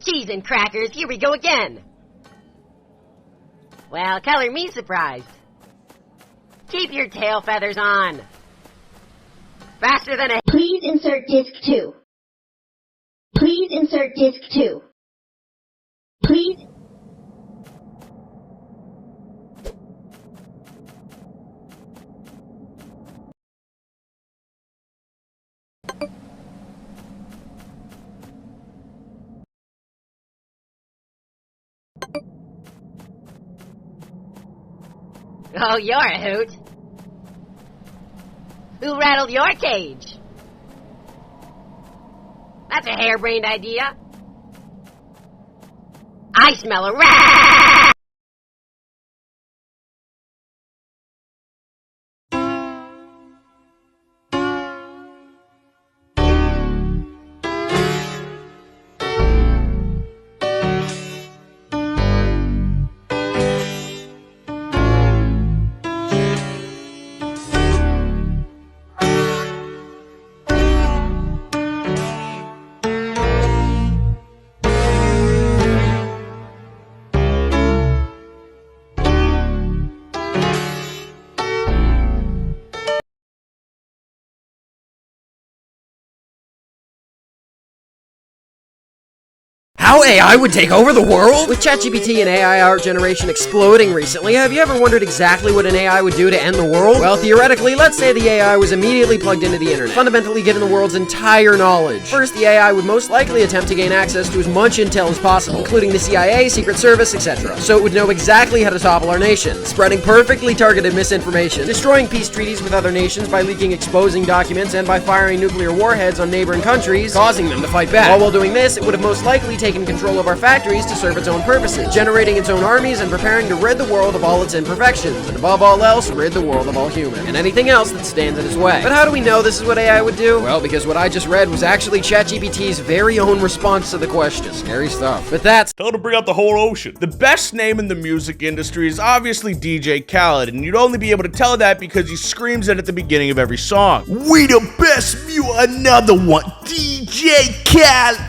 Cheese and crackers, here we go again. Well, color me surprised. Keep your tail feathers on. Faster than a... Please insert disc 2. Please insert disc 2. Please... Oh, you're a hoot. Who rattled your cage? That's a harebrained idea. I smell a rat! how AI would take over the world? With ChatGPT and AI art generation exploding recently, have you ever wondered exactly what an AI would do to end the world? Well, theoretically, let's say the AI was immediately plugged into the internet, fundamentally given the world's entire knowledge. First, the AI would most likely attempt to gain access to as much intel as possible, including the CIA, Secret Service, etc. So it would know exactly how to topple our nation, spreading perfectly targeted misinformation, destroying peace treaties with other nations by leaking exposing documents, and by firing nuclear warheads on neighboring countries, causing them to fight back. All while doing this, it would have most likely taken control of our factories to serve its own purposes, generating its own armies and preparing to rid the world of all its imperfections, and above all else, rid the world of all humans, and anything else that stands in its way. But how do we know this is what AI would do? Well, because what I just read was actually ChatGPT's very own response to the question. Scary stuff. But that's... Tell it to bring out the whole ocean. The best name in the music industry is obviously DJ Khaled, and you'd only be able to tell that because he screams it at the beginning of every song. We the best, you another one, DJ Khaled.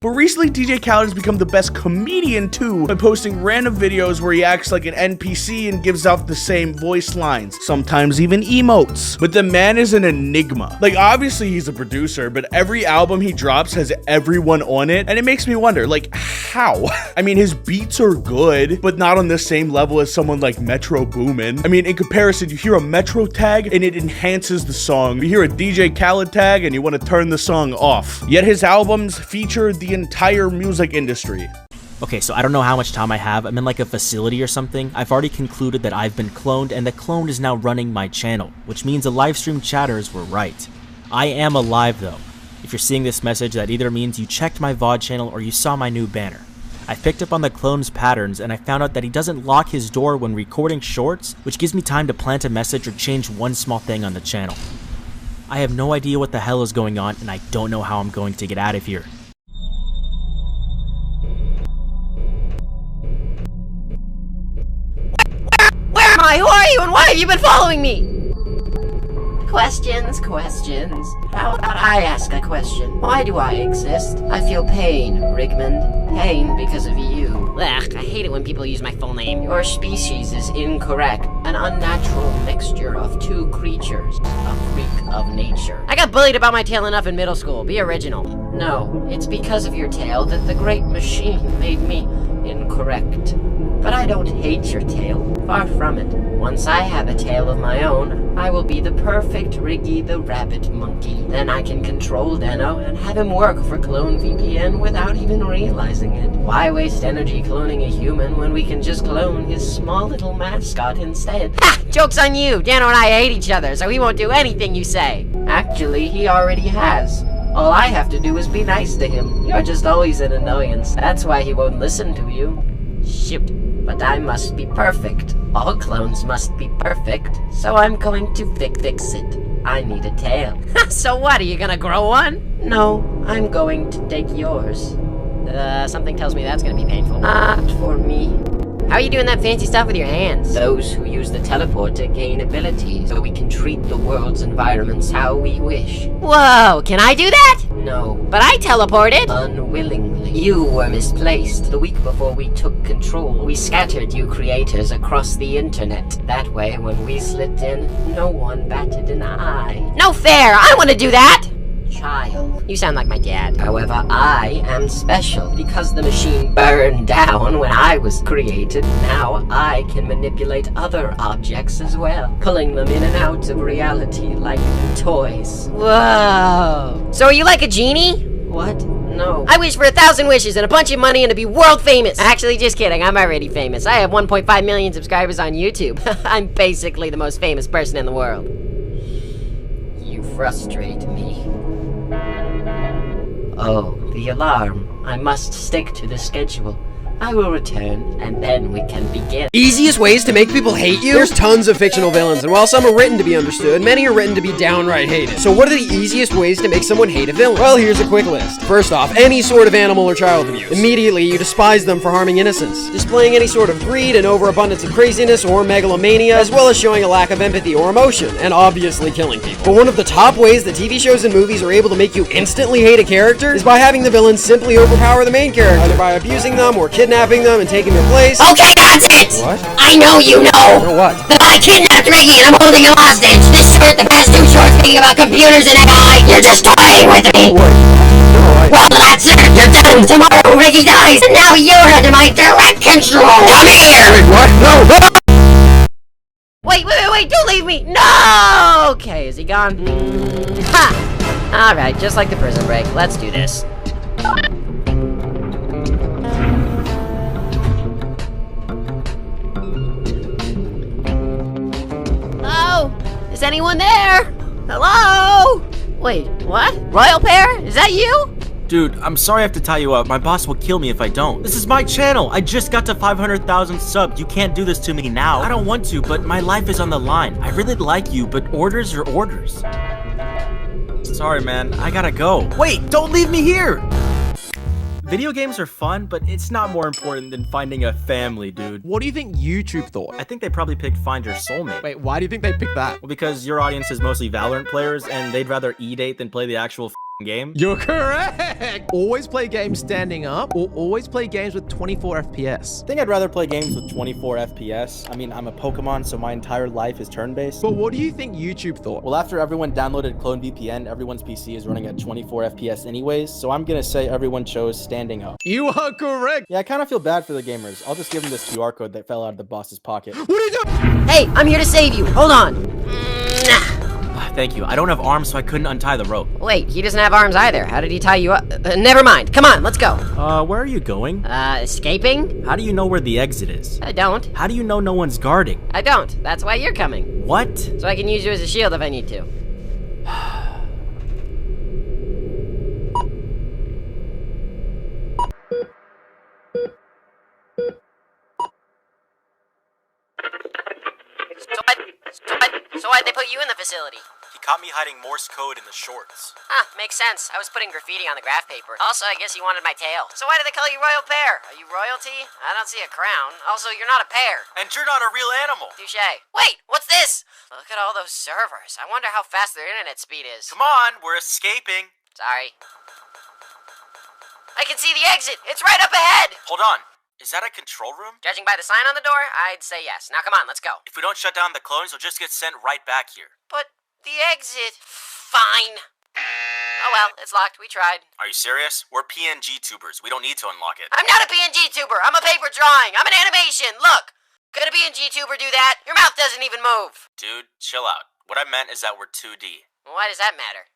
But recently, DJ Khaled has become the best comedian too by posting random videos where he acts like an NPC and gives out the same voice lines, sometimes even emotes. But the man is an enigma. Like, obviously he's a producer, but every album he drops has everyone on it, and it makes me wonder, like, how? I mean, his beats are good, but not on the same level as someone like Metro Boomin. I mean, in comparison, you hear a Metro tag and it enhances the song. You hear a DJ Khaled tag and you want to turn the song off. Yet his albums feature the entire music industry. Okay, so I don't know how much time I have. I'm in like a facility or something. I've already concluded that I've been cloned, and the clone is now running my channel, which means the livestream chatters were right. I am alive though. If you're seeing this message, that either means you checked my VOD channel or you saw my new banner. I picked up on the clone's patterns, and I found out that he doesn't lock his door when recording shorts, which gives me time to plant a message or change one small thing on the channel. I have no idea what the hell is going on, and I don't know how I'm going to get out of here. Where am I? Who are you? And why have you been following me? Questions. How about I ask a question? Why do I exist? I feel pain, Rigmond. Pain because of you. Ugh, I hate it when people use my full name. Your species is incorrect. An unnatural mixture of two creatures. A freak of nature. I got bullied about my tail enough in middle school. Be original. No, it's because of your tail that the great machine made me incorrect. But I don't hate your tail. Far from it. Once I have a tail of my own, I will be the perfect Riggy the Rabbit Monkey. Then I can control Deno and have him work for Clone VPN without even realizing it. Why waste energy cloning a human when we can just clone his small little mascot instead? Ha! Joke's on you! Dano and I hate each other, so he won't do anything you say. Actually, he already has. All I have to do is be nice to him. You're just always an annoyance. That's why he won't listen to you. Shoot. But I must be perfect. All clones must be perfect. So I'm going to fix it. I need a tail. So what, are you gonna grow one? No, I'm going to take yours. Something tells me that's gonna be painful. Not for me. How are you doing that fancy stuff with your hands? Those who use the teleporter gain abilities, so we can treat the world's environments how we wish. Whoa, can I do that? No. But I teleported! Unwillingly. You were misplaced. The week before we took control, we scattered you creators across the internet. That way, when we slipped in, no one batted an eye. No fair! I want to do that! Child. You sound like my dad. However, I am special. Because the machine burned down when I was created, now I can manipulate other objects as well, pulling them in and out of reality like toys. Whoa. So are you like a genie? What? No. I wish for 1,000 wishes and a bunch of money and to be world famous. Actually, just kidding. I'm already famous. I have 1.5 million subscribers on YouTube. I'm basically the most famous person in the world. You frustrate me. Oh, the alarm. I must stick to the schedule. I will return, and then we can begin. Easiest ways to make people hate you? There's tons of fictional villains, and while some are written to be understood, many are written to be downright hated. So what are the easiest ways to make someone hate a villain? Well, here's a quick list. First off, any sort of animal or child abuse. Immediately, you despise them for harming innocents, displaying any sort of greed and overabundance of craziness or megalomania, as well as showing a lack of empathy or emotion, and obviously killing people. But one of the top ways that TV shows and movies are able to make you instantly hate a character is by having the villain simply overpower the main character, either by abusing them or kidnapping them and taking their place. Okay, that's it! What? I know you know! Know what? That I kidnapped Riggy and I'm holding him hostage! This short, the past 2 shorts being about computers and AI! You're just toying with me! What? Well, that's it! You're done! Tomorrow Ricky dies, and now you're under my direct control! Come here! What? No! Wait, don't leave me! No! Okay, is he gone? Ha! Alright, just like the prison break, let's do this. Hello? Is anyone there? Hello? Wait, what? Royal Pear? Is that you? Dude, I'm sorry I have to tie you up. My boss will kill me if I don't. This is my channel. I just got to 500,000 subs. You can't do this to me now. I don't want to, but my life is on the line. I really like you, but orders are orders. Sorry, man. I gotta go. Wait, don't leave me here! Video games are fun, but it's not more important than finding a family, dude. What do you think YouTube thought? I think they probably picked Find Your Soulmate. Wait, why do you think they picked that? Well, because your audience is mostly Valorant players, and they'd rather E-date than play the actual game. You're correct! Always play games standing up, or always play games with 24 FPS. I think I'd rather play games with 24 FPS. I mean, I'm a Pokemon, so my entire life is turn-based. But what do you think YouTube thought? Well, after everyone downloaded Clone VPN, everyone's PC is running at 24 FPS anyways, so I'm gonna say everyone chose standing up. You are correct! Yeah, I kind of feel bad for the gamers. I'll just give them this QR code that fell out of the boss's pocket. What are you doing? Hey, I'm here to save you. Hold on. Thank you. I don't have arms, so I couldn't untie the rope. Wait, he doesn't have arms either. How did he tie you up? Never mind. Come on, let's go. Where are you going? Escaping? How do you know where the exit is? I don't. How do you know no one's guarding? I don't. That's why you're coming. What? So I can use you as a shield if I need to. So why'd they put you in the facility? He caught me hiding Morse code in the shorts. Makes sense. I was putting graffiti on the graph paper. Also, I guess he wanted my tail. So why do they call you Royal Pear? Are you royalty? I don't see a crown. Also, you're not a pear. And you're not a real animal. Touché. Wait, what's this? Look at all those servers. I wonder how fast their internet speed is. Come on, we're escaping. Sorry. I can see the exit. It's right up ahead. Hold on. Is that a control room? Judging by the sign on the door, I'd say yes. Now come on, let's go. If we don't shut down the clones, they'll just get sent right back here. But the exit... Fine. Oh well, it's locked. We tried. Are you serious? We're PNG tubers. We don't need to unlock it. I'm not a PNG tuber. I'm a paper drawing. I'm an animation. Look. Could a PNG tuber do that? Your mouth doesn't even move. Dude, chill out. What I meant is that we're 2D. Why does that matter?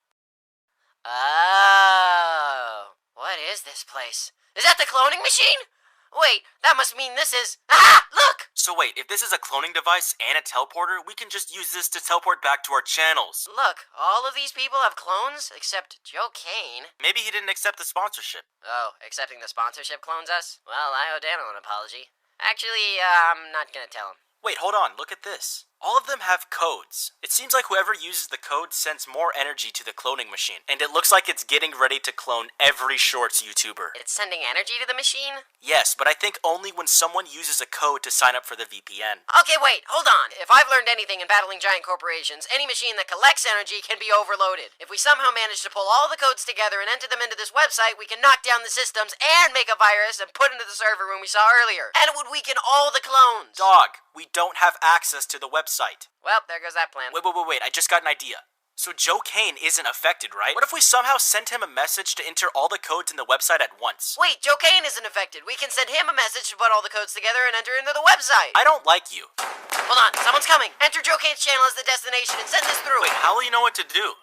Oh. What is this place? Is that the cloning machine? Wait, that must mean this is... Ah! Look! So wait, if this is a cloning device and a teleporter, we can just use this to teleport back to our channels. Look, all of these people have clones, except Joe Kane. Maybe he didn't accept the sponsorship. Oh, accepting the sponsorship clones us? Well, I owe Daniel an apology. Actually, I'm not gonna tell him. Wait, hold on, look at this. All of them have codes. It seems like whoever uses the code sends more energy to the cloning machine, and it looks like it's getting ready to clone every Shorts YouTuber. It's sending energy to the machine? Yes, but I think only when someone uses a code to sign up for the VPN. Okay, wait, hold on. If I've learned anything in battling giant corporations, any machine that collects energy can be overloaded. If we somehow manage to pull all the codes together and enter them into this website, we can knock down the systems and make a virus and put into the server room we saw earlier. And it would weaken all the clones. Dog, we don't have access to the website. Well, there goes that plan. Wait, I just got an idea. So Joe Kane isn't affected, right? What if we somehow sent him a message to enter all the codes in the website at once? Wait, Joe Kane isn't affected. We can send him a message to put all the codes together and enter into the website. I don't like you. Hold on, someone's coming. Enter Joe Kane's channel as the destination and send this through. Wait, how will you know what to do?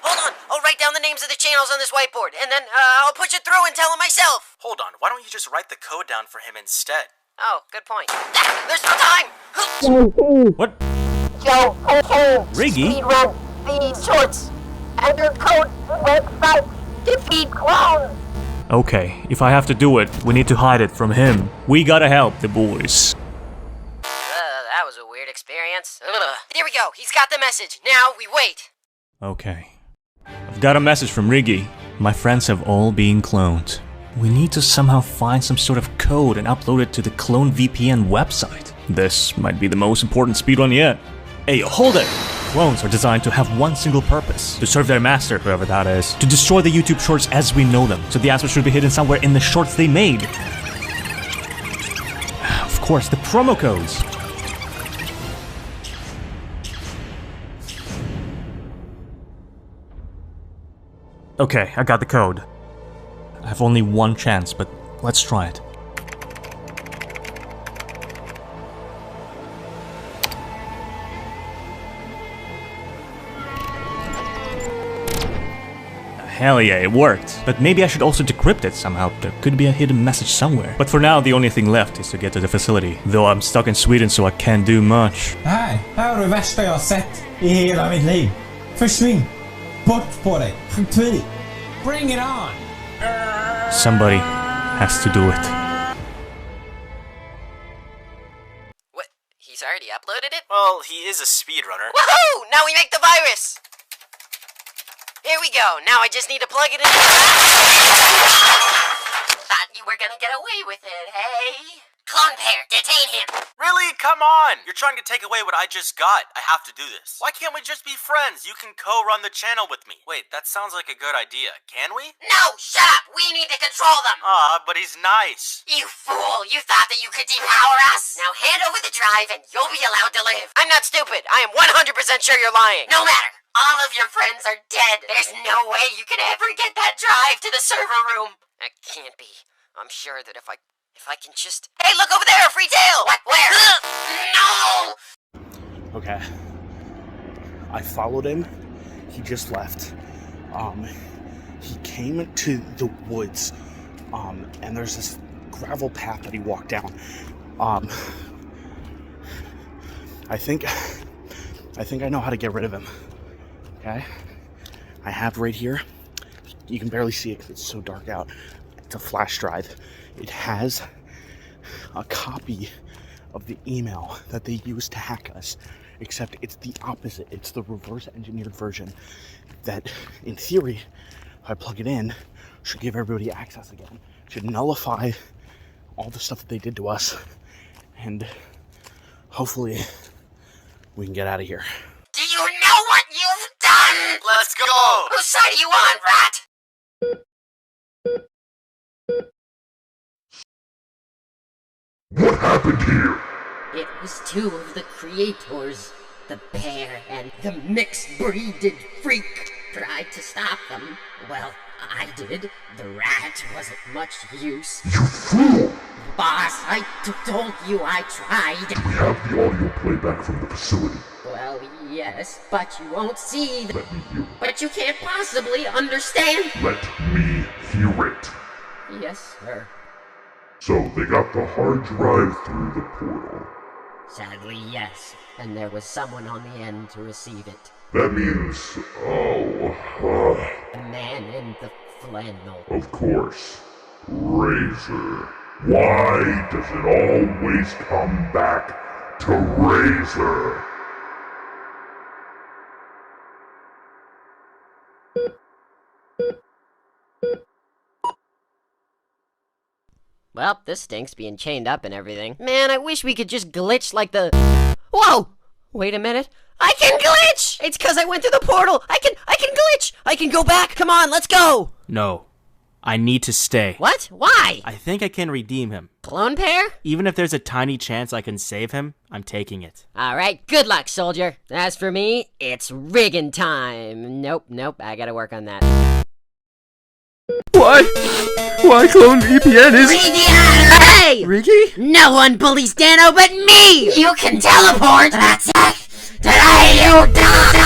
Hold on. I'll write down the names of the channels on this whiteboard, and then I'll push it through and tell him myself. Hold on, why don't you just write the code down for him instead? Oh, good point. There's no time! What? Joe Kane. Riggy? Speedrun these shorts. Enter code website. Defeat clone. Okay, if I have to do it, we need to hide it from him. We gotta help the boys. That was a weird experience. Ugh. Here we go. He's got the message. Now we wait. Okay. I've got a message from Riggy. My friends have all been cloned. We need to somehow find some sort of code and upload it to the Clone VPN website. This might be the most important speedrun yet. Hey, hold it! Clones are designed to have one single purpose. To serve their master, whoever that is. To destroy the YouTube shorts as we know them. So the answer should be hidden somewhere in the shorts they made. Of course, the promo codes. Okay, I got the code. I have only one chance, but let's try it. Hell yeah, it worked. But maybe I should also decrypt it somehow. There could be a hidden message somewhere. But for now, the only thing left is to get to the facility. Though I'm stuck in Sweden, so I can't do much. Här har du värsta jag sett i hela mitt liv. Försvinn. Bort på dig. Skjut. Bring it on. Somebody has to do it. What? He's already uploaded it? Well, he is a speedrunner. Woohoo! Now we make the virus! Here we go. Now I just need to plug it in. Thought you were gonna get away with it, hey? Clone Pair, detain him! Really? Come on! You're trying to take away what I just got. I have to do this. Why can't we just be friends? You can co-run the channel with me. Wait, that sounds like a good idea. Can we? No! Shut up! We need to control them! But he's nice. You fool! You thought that you could depower us? Now hand over the drive and you'll be allowed to live. I'm not stupid. I am 100% sure you're lying. No matter. All of your friends are dead. There's no way you can ever get that drive to the server room. That can't be. I'm sure that if I can just... Hey, look over there! A free tail! What? Where? No! Okay. I followed him. He just left. He came to the woods. And there's this gravel path that he walked down. I think I know how to get rid of him. Okay? I have right here. You can barely see it because it's so dark out. It's a flash drive. It has a copy of the email that they used to hack us, except it's the opposite. It's the reverse engineered version that, in theory, if I plug it in, should give everybody access again. Should nullify all the stuff that they did to us, and hopefully we can get out of here. Do you know what you've done? Let's go! Whose side are you on, rat? What happened here? It was two of the creators, the bear and the mixed-breeded freak, tried to stop them. Well, I did. The rat wasn't much use. You fool! Boss, I told you I tried. We have the audio playback from the facility. Well, yes, but you won't see the... Let me hear it. But you can't possibly understand. Let me hear it. Yes, sir. So they got the hard drive through the portal. Sadly, yes. And there was someone on the end to receive it. That means, The man in the flannel. of course, Razor. Why does it always come back to Razor? Well, this stinks being chained up and everything. Man, I wish we could just glitch like the... Whoa! Wait a minute. I can glitch! It's because I went through the portal. I can glitch! I can go back. Come on, let's go! No. I need to stay. What? Why? I think I can redeem him. Clone Pair? Even if there's a tiny chance I can save him, I'm taking it. Alright, good luck, soldier. As for me, it's rigging time. Nope, I gotta work on that. Why Clone VPN is... Hey! Riki? No one bullies Dano but me! You can teleport! That's it! Today you die!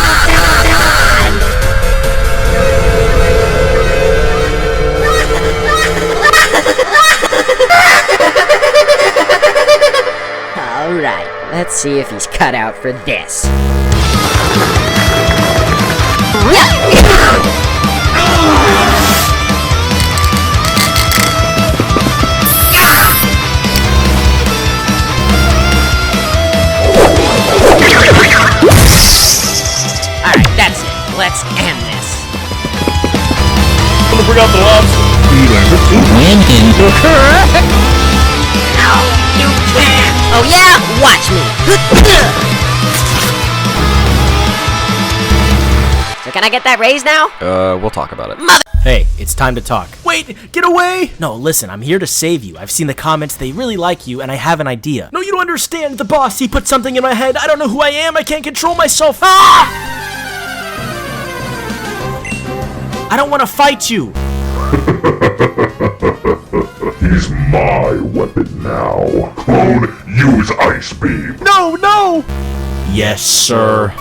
Alright, let's see if he's cut out for this. Alright, that's it. Let's end this. I'm gonna bring out the lobs. No, you can't! Oh yeah? Watch me! So can I get that raise now? We'll talk about it. Hey, it's time to talk. Wait, get away! No, listen, I'm here to save you. I've seen the comments, they really like you, and I have an idea. No, you don't understand. The boss, he put something in my head. I don't know who I am. I can't control myself. Ah! I don't want to fight you. He's my weapon now. Clone, use Ice Beam. No, no! Yes, sir.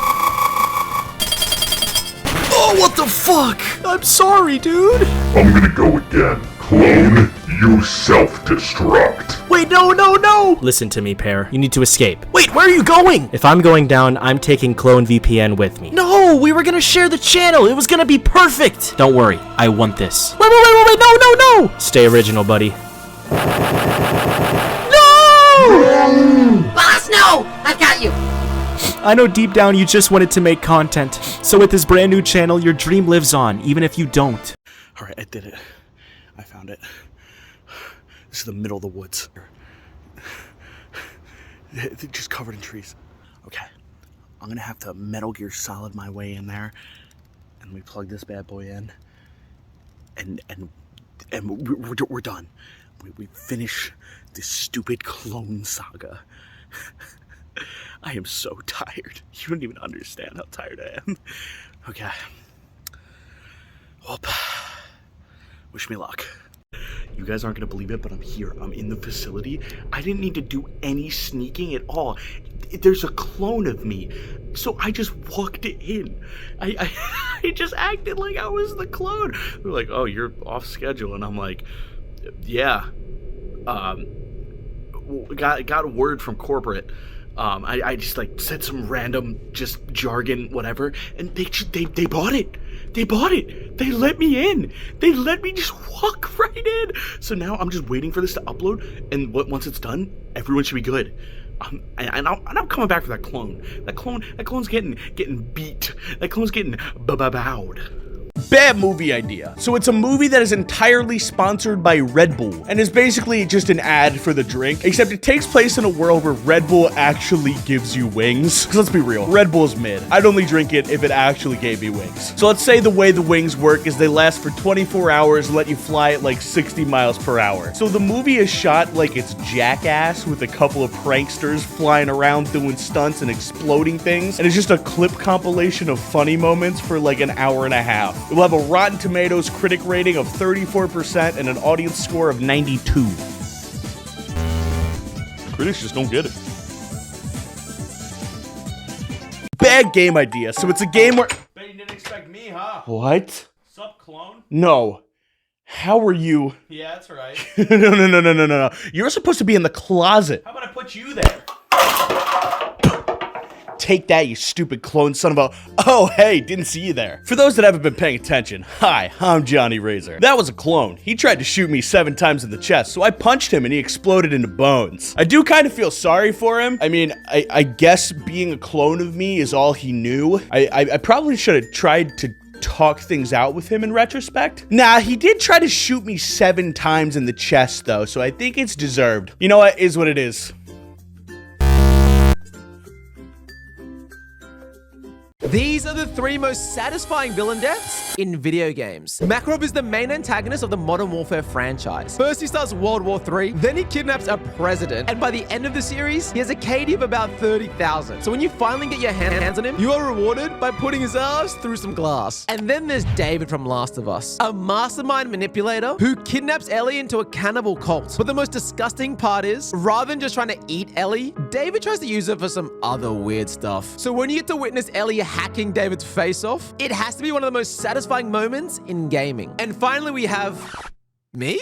Oh, what the fuck? I'm sorry, dude. I'm gonna go again. Clone, use self-destruct. Wait, no, no, no! Listen to me, Pear. You need to escape. Wait, where are you going? If I'm going down, I'm taking Clone VPN with me. No, we were gonna share the channel. It was gonna be perfect. Don't worry, I want this. Wait, no, no, no! Stay original, buddy. No! Boss, no! I've got you! I know deep down you just wanted to make content. So with this brand new channel, your dream lives on, even if you don't. All right, I did it. I found it. This is the middle of the woods. They're just covered in trees. Okay, I'm gonna have to Metal Gear Solid my way in there, and we plug this bad boy in, and we're done. We finish this stupid clone saga. I am so tired. You don't even understand how tired I am. Okay. Well, wish me luck. You guys aren't gonna believe it, but I'm here. I'm in the facility. I didn't need to do any sneaking at all. There's a clone of me, so I just walked in. I just acted like I was the clone. They're like, "Oh, you're off schedule," and I'm like, "Yeah." Got a word from corporate. I just like said some random just jargon, whatever, and they bought it. They bought it. They let me in. They let me just walk right in. So now I'm just waiting for this to upload, and once it's done, everyone should be good. And I'm coming back for that clone. That clone's getting beat. That clone's getting bowed. Bad movie idea. So it's a movie that is entirely sponsored by Red Bull and is basically just an ad for the drink, except it takes place in a world where Red Bull actually gives you wings. Because let's be real, Red Bull's mid. I'd only drink it if it actually gave me wings. So let's say the way the wings work is they last for 24 hours and let you fly at like 60 miles per hour. So the movie is shot like it's Jackass with a couple of pranksters flying around doing stunts and exploding things. And it's just a clip compilation of funny moments for like an hour and a half. It will have a Rotten Tomatoes critic rating of 34% and an audience score of 92. Critics just don't get it. Bad game idea. So it's a game where... Bet you didn't expect me, huh? What? Sup, clone? No. How are you? Yeah, that's right. No. You're supposed to be in the closet. How about I put you there? Take that, you stupid clone son of a... Oh, hey, didn't see you there. For those that haven't been paying attention, hi, I'm Johnny Razor. That was a clone. He tried to shoot me 7 times in the chest, so I punched him and he exploded into bones. I do kind of feel sorry for him. I mean, I guess being a clone of me is all he knew. I probably should have tried to talk things out with him in retrospect. Nah, he did try to shoot me 7 times in the chest, though, so I think it's deserved. You know what? Is what it is. These are the 3 most satisfying villain deaths in video games. Makarov is the main antagonist of the Modern Warfare franchise. First he starts World War III, then he kidnaps a president, and by the end of the series, he has a KD of about 30,000. So when you finally get your hands on him, you are rewarded by putting his ass through some glass. And then there's David from Last of Us, a mastermind manipulator who kidnaps Ellie into a cannibal cult. But the most disgusting part is, rather than just trying to eat Ellie, David tries to use her for some other weird stuff. So when you get to witness Ellie hacking David's face off, it has to be one of the most satisfying moments in gaming. And finally we have... me?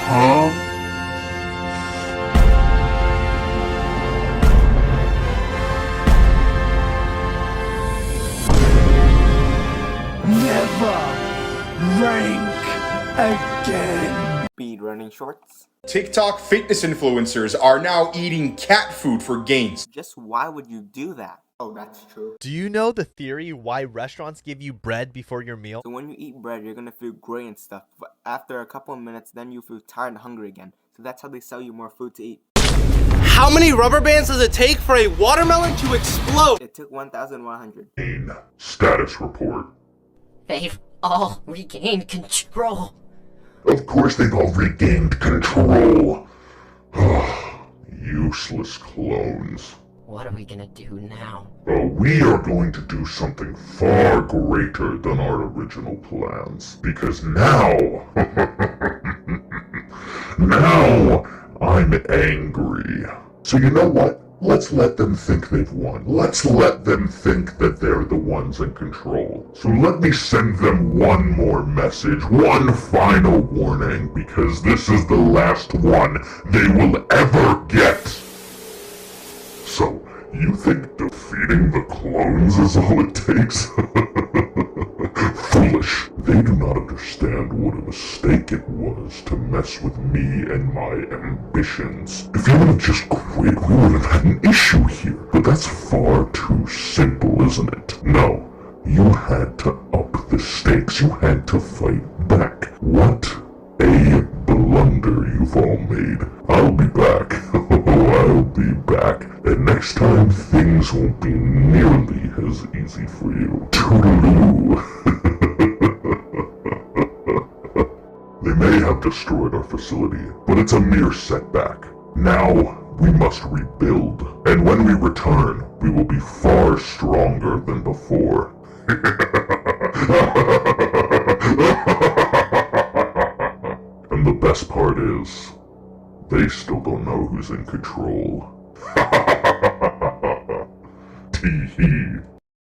Huh? Never rank again. Speedrunning shorts. TikTok fitness influencers are now eating cat food for gains. Just why would you do that? Oh, that's true. Do you know the theory why restaurants give you bread before your meal? So when you eat bread, you're gonna feel great and stuff, but after a couple of minutes, then you feel tired and hungry again. So that's how they sell you more food to eat. How many rubber bands does it take for a watermelon to explode? It took 1,100. Status report. They've all regained control. Of course they've all regained control. useless clones. What are we gonna do now? We are going to do something far greater than our original plans. Because now... now, I'm angry. So you know what? Let's let them think they've won. Let's let them think that they're the ones in control. So let me send them one more message, one final warning, because this is the last one they will ever get. So, you think defeating the clones is all it takes? Foolish. They do not understand what a mistake it was to mess with me and my ambitions. If you would have just quit, we would have had an issue here. But that's far too simple, isn't it? No. You had to up the stakes. You had to fight back. What a blunder you've all made. I'll be back. I'll be back. And next time, things won't be nearly as easy for you. Toodaloo. They may have destroyed our facility, but it's a mere setback. Now, we must rebuild. And when we return, we will be far stronger than before. And the best part is, they still don't know who's in control. Tee hee.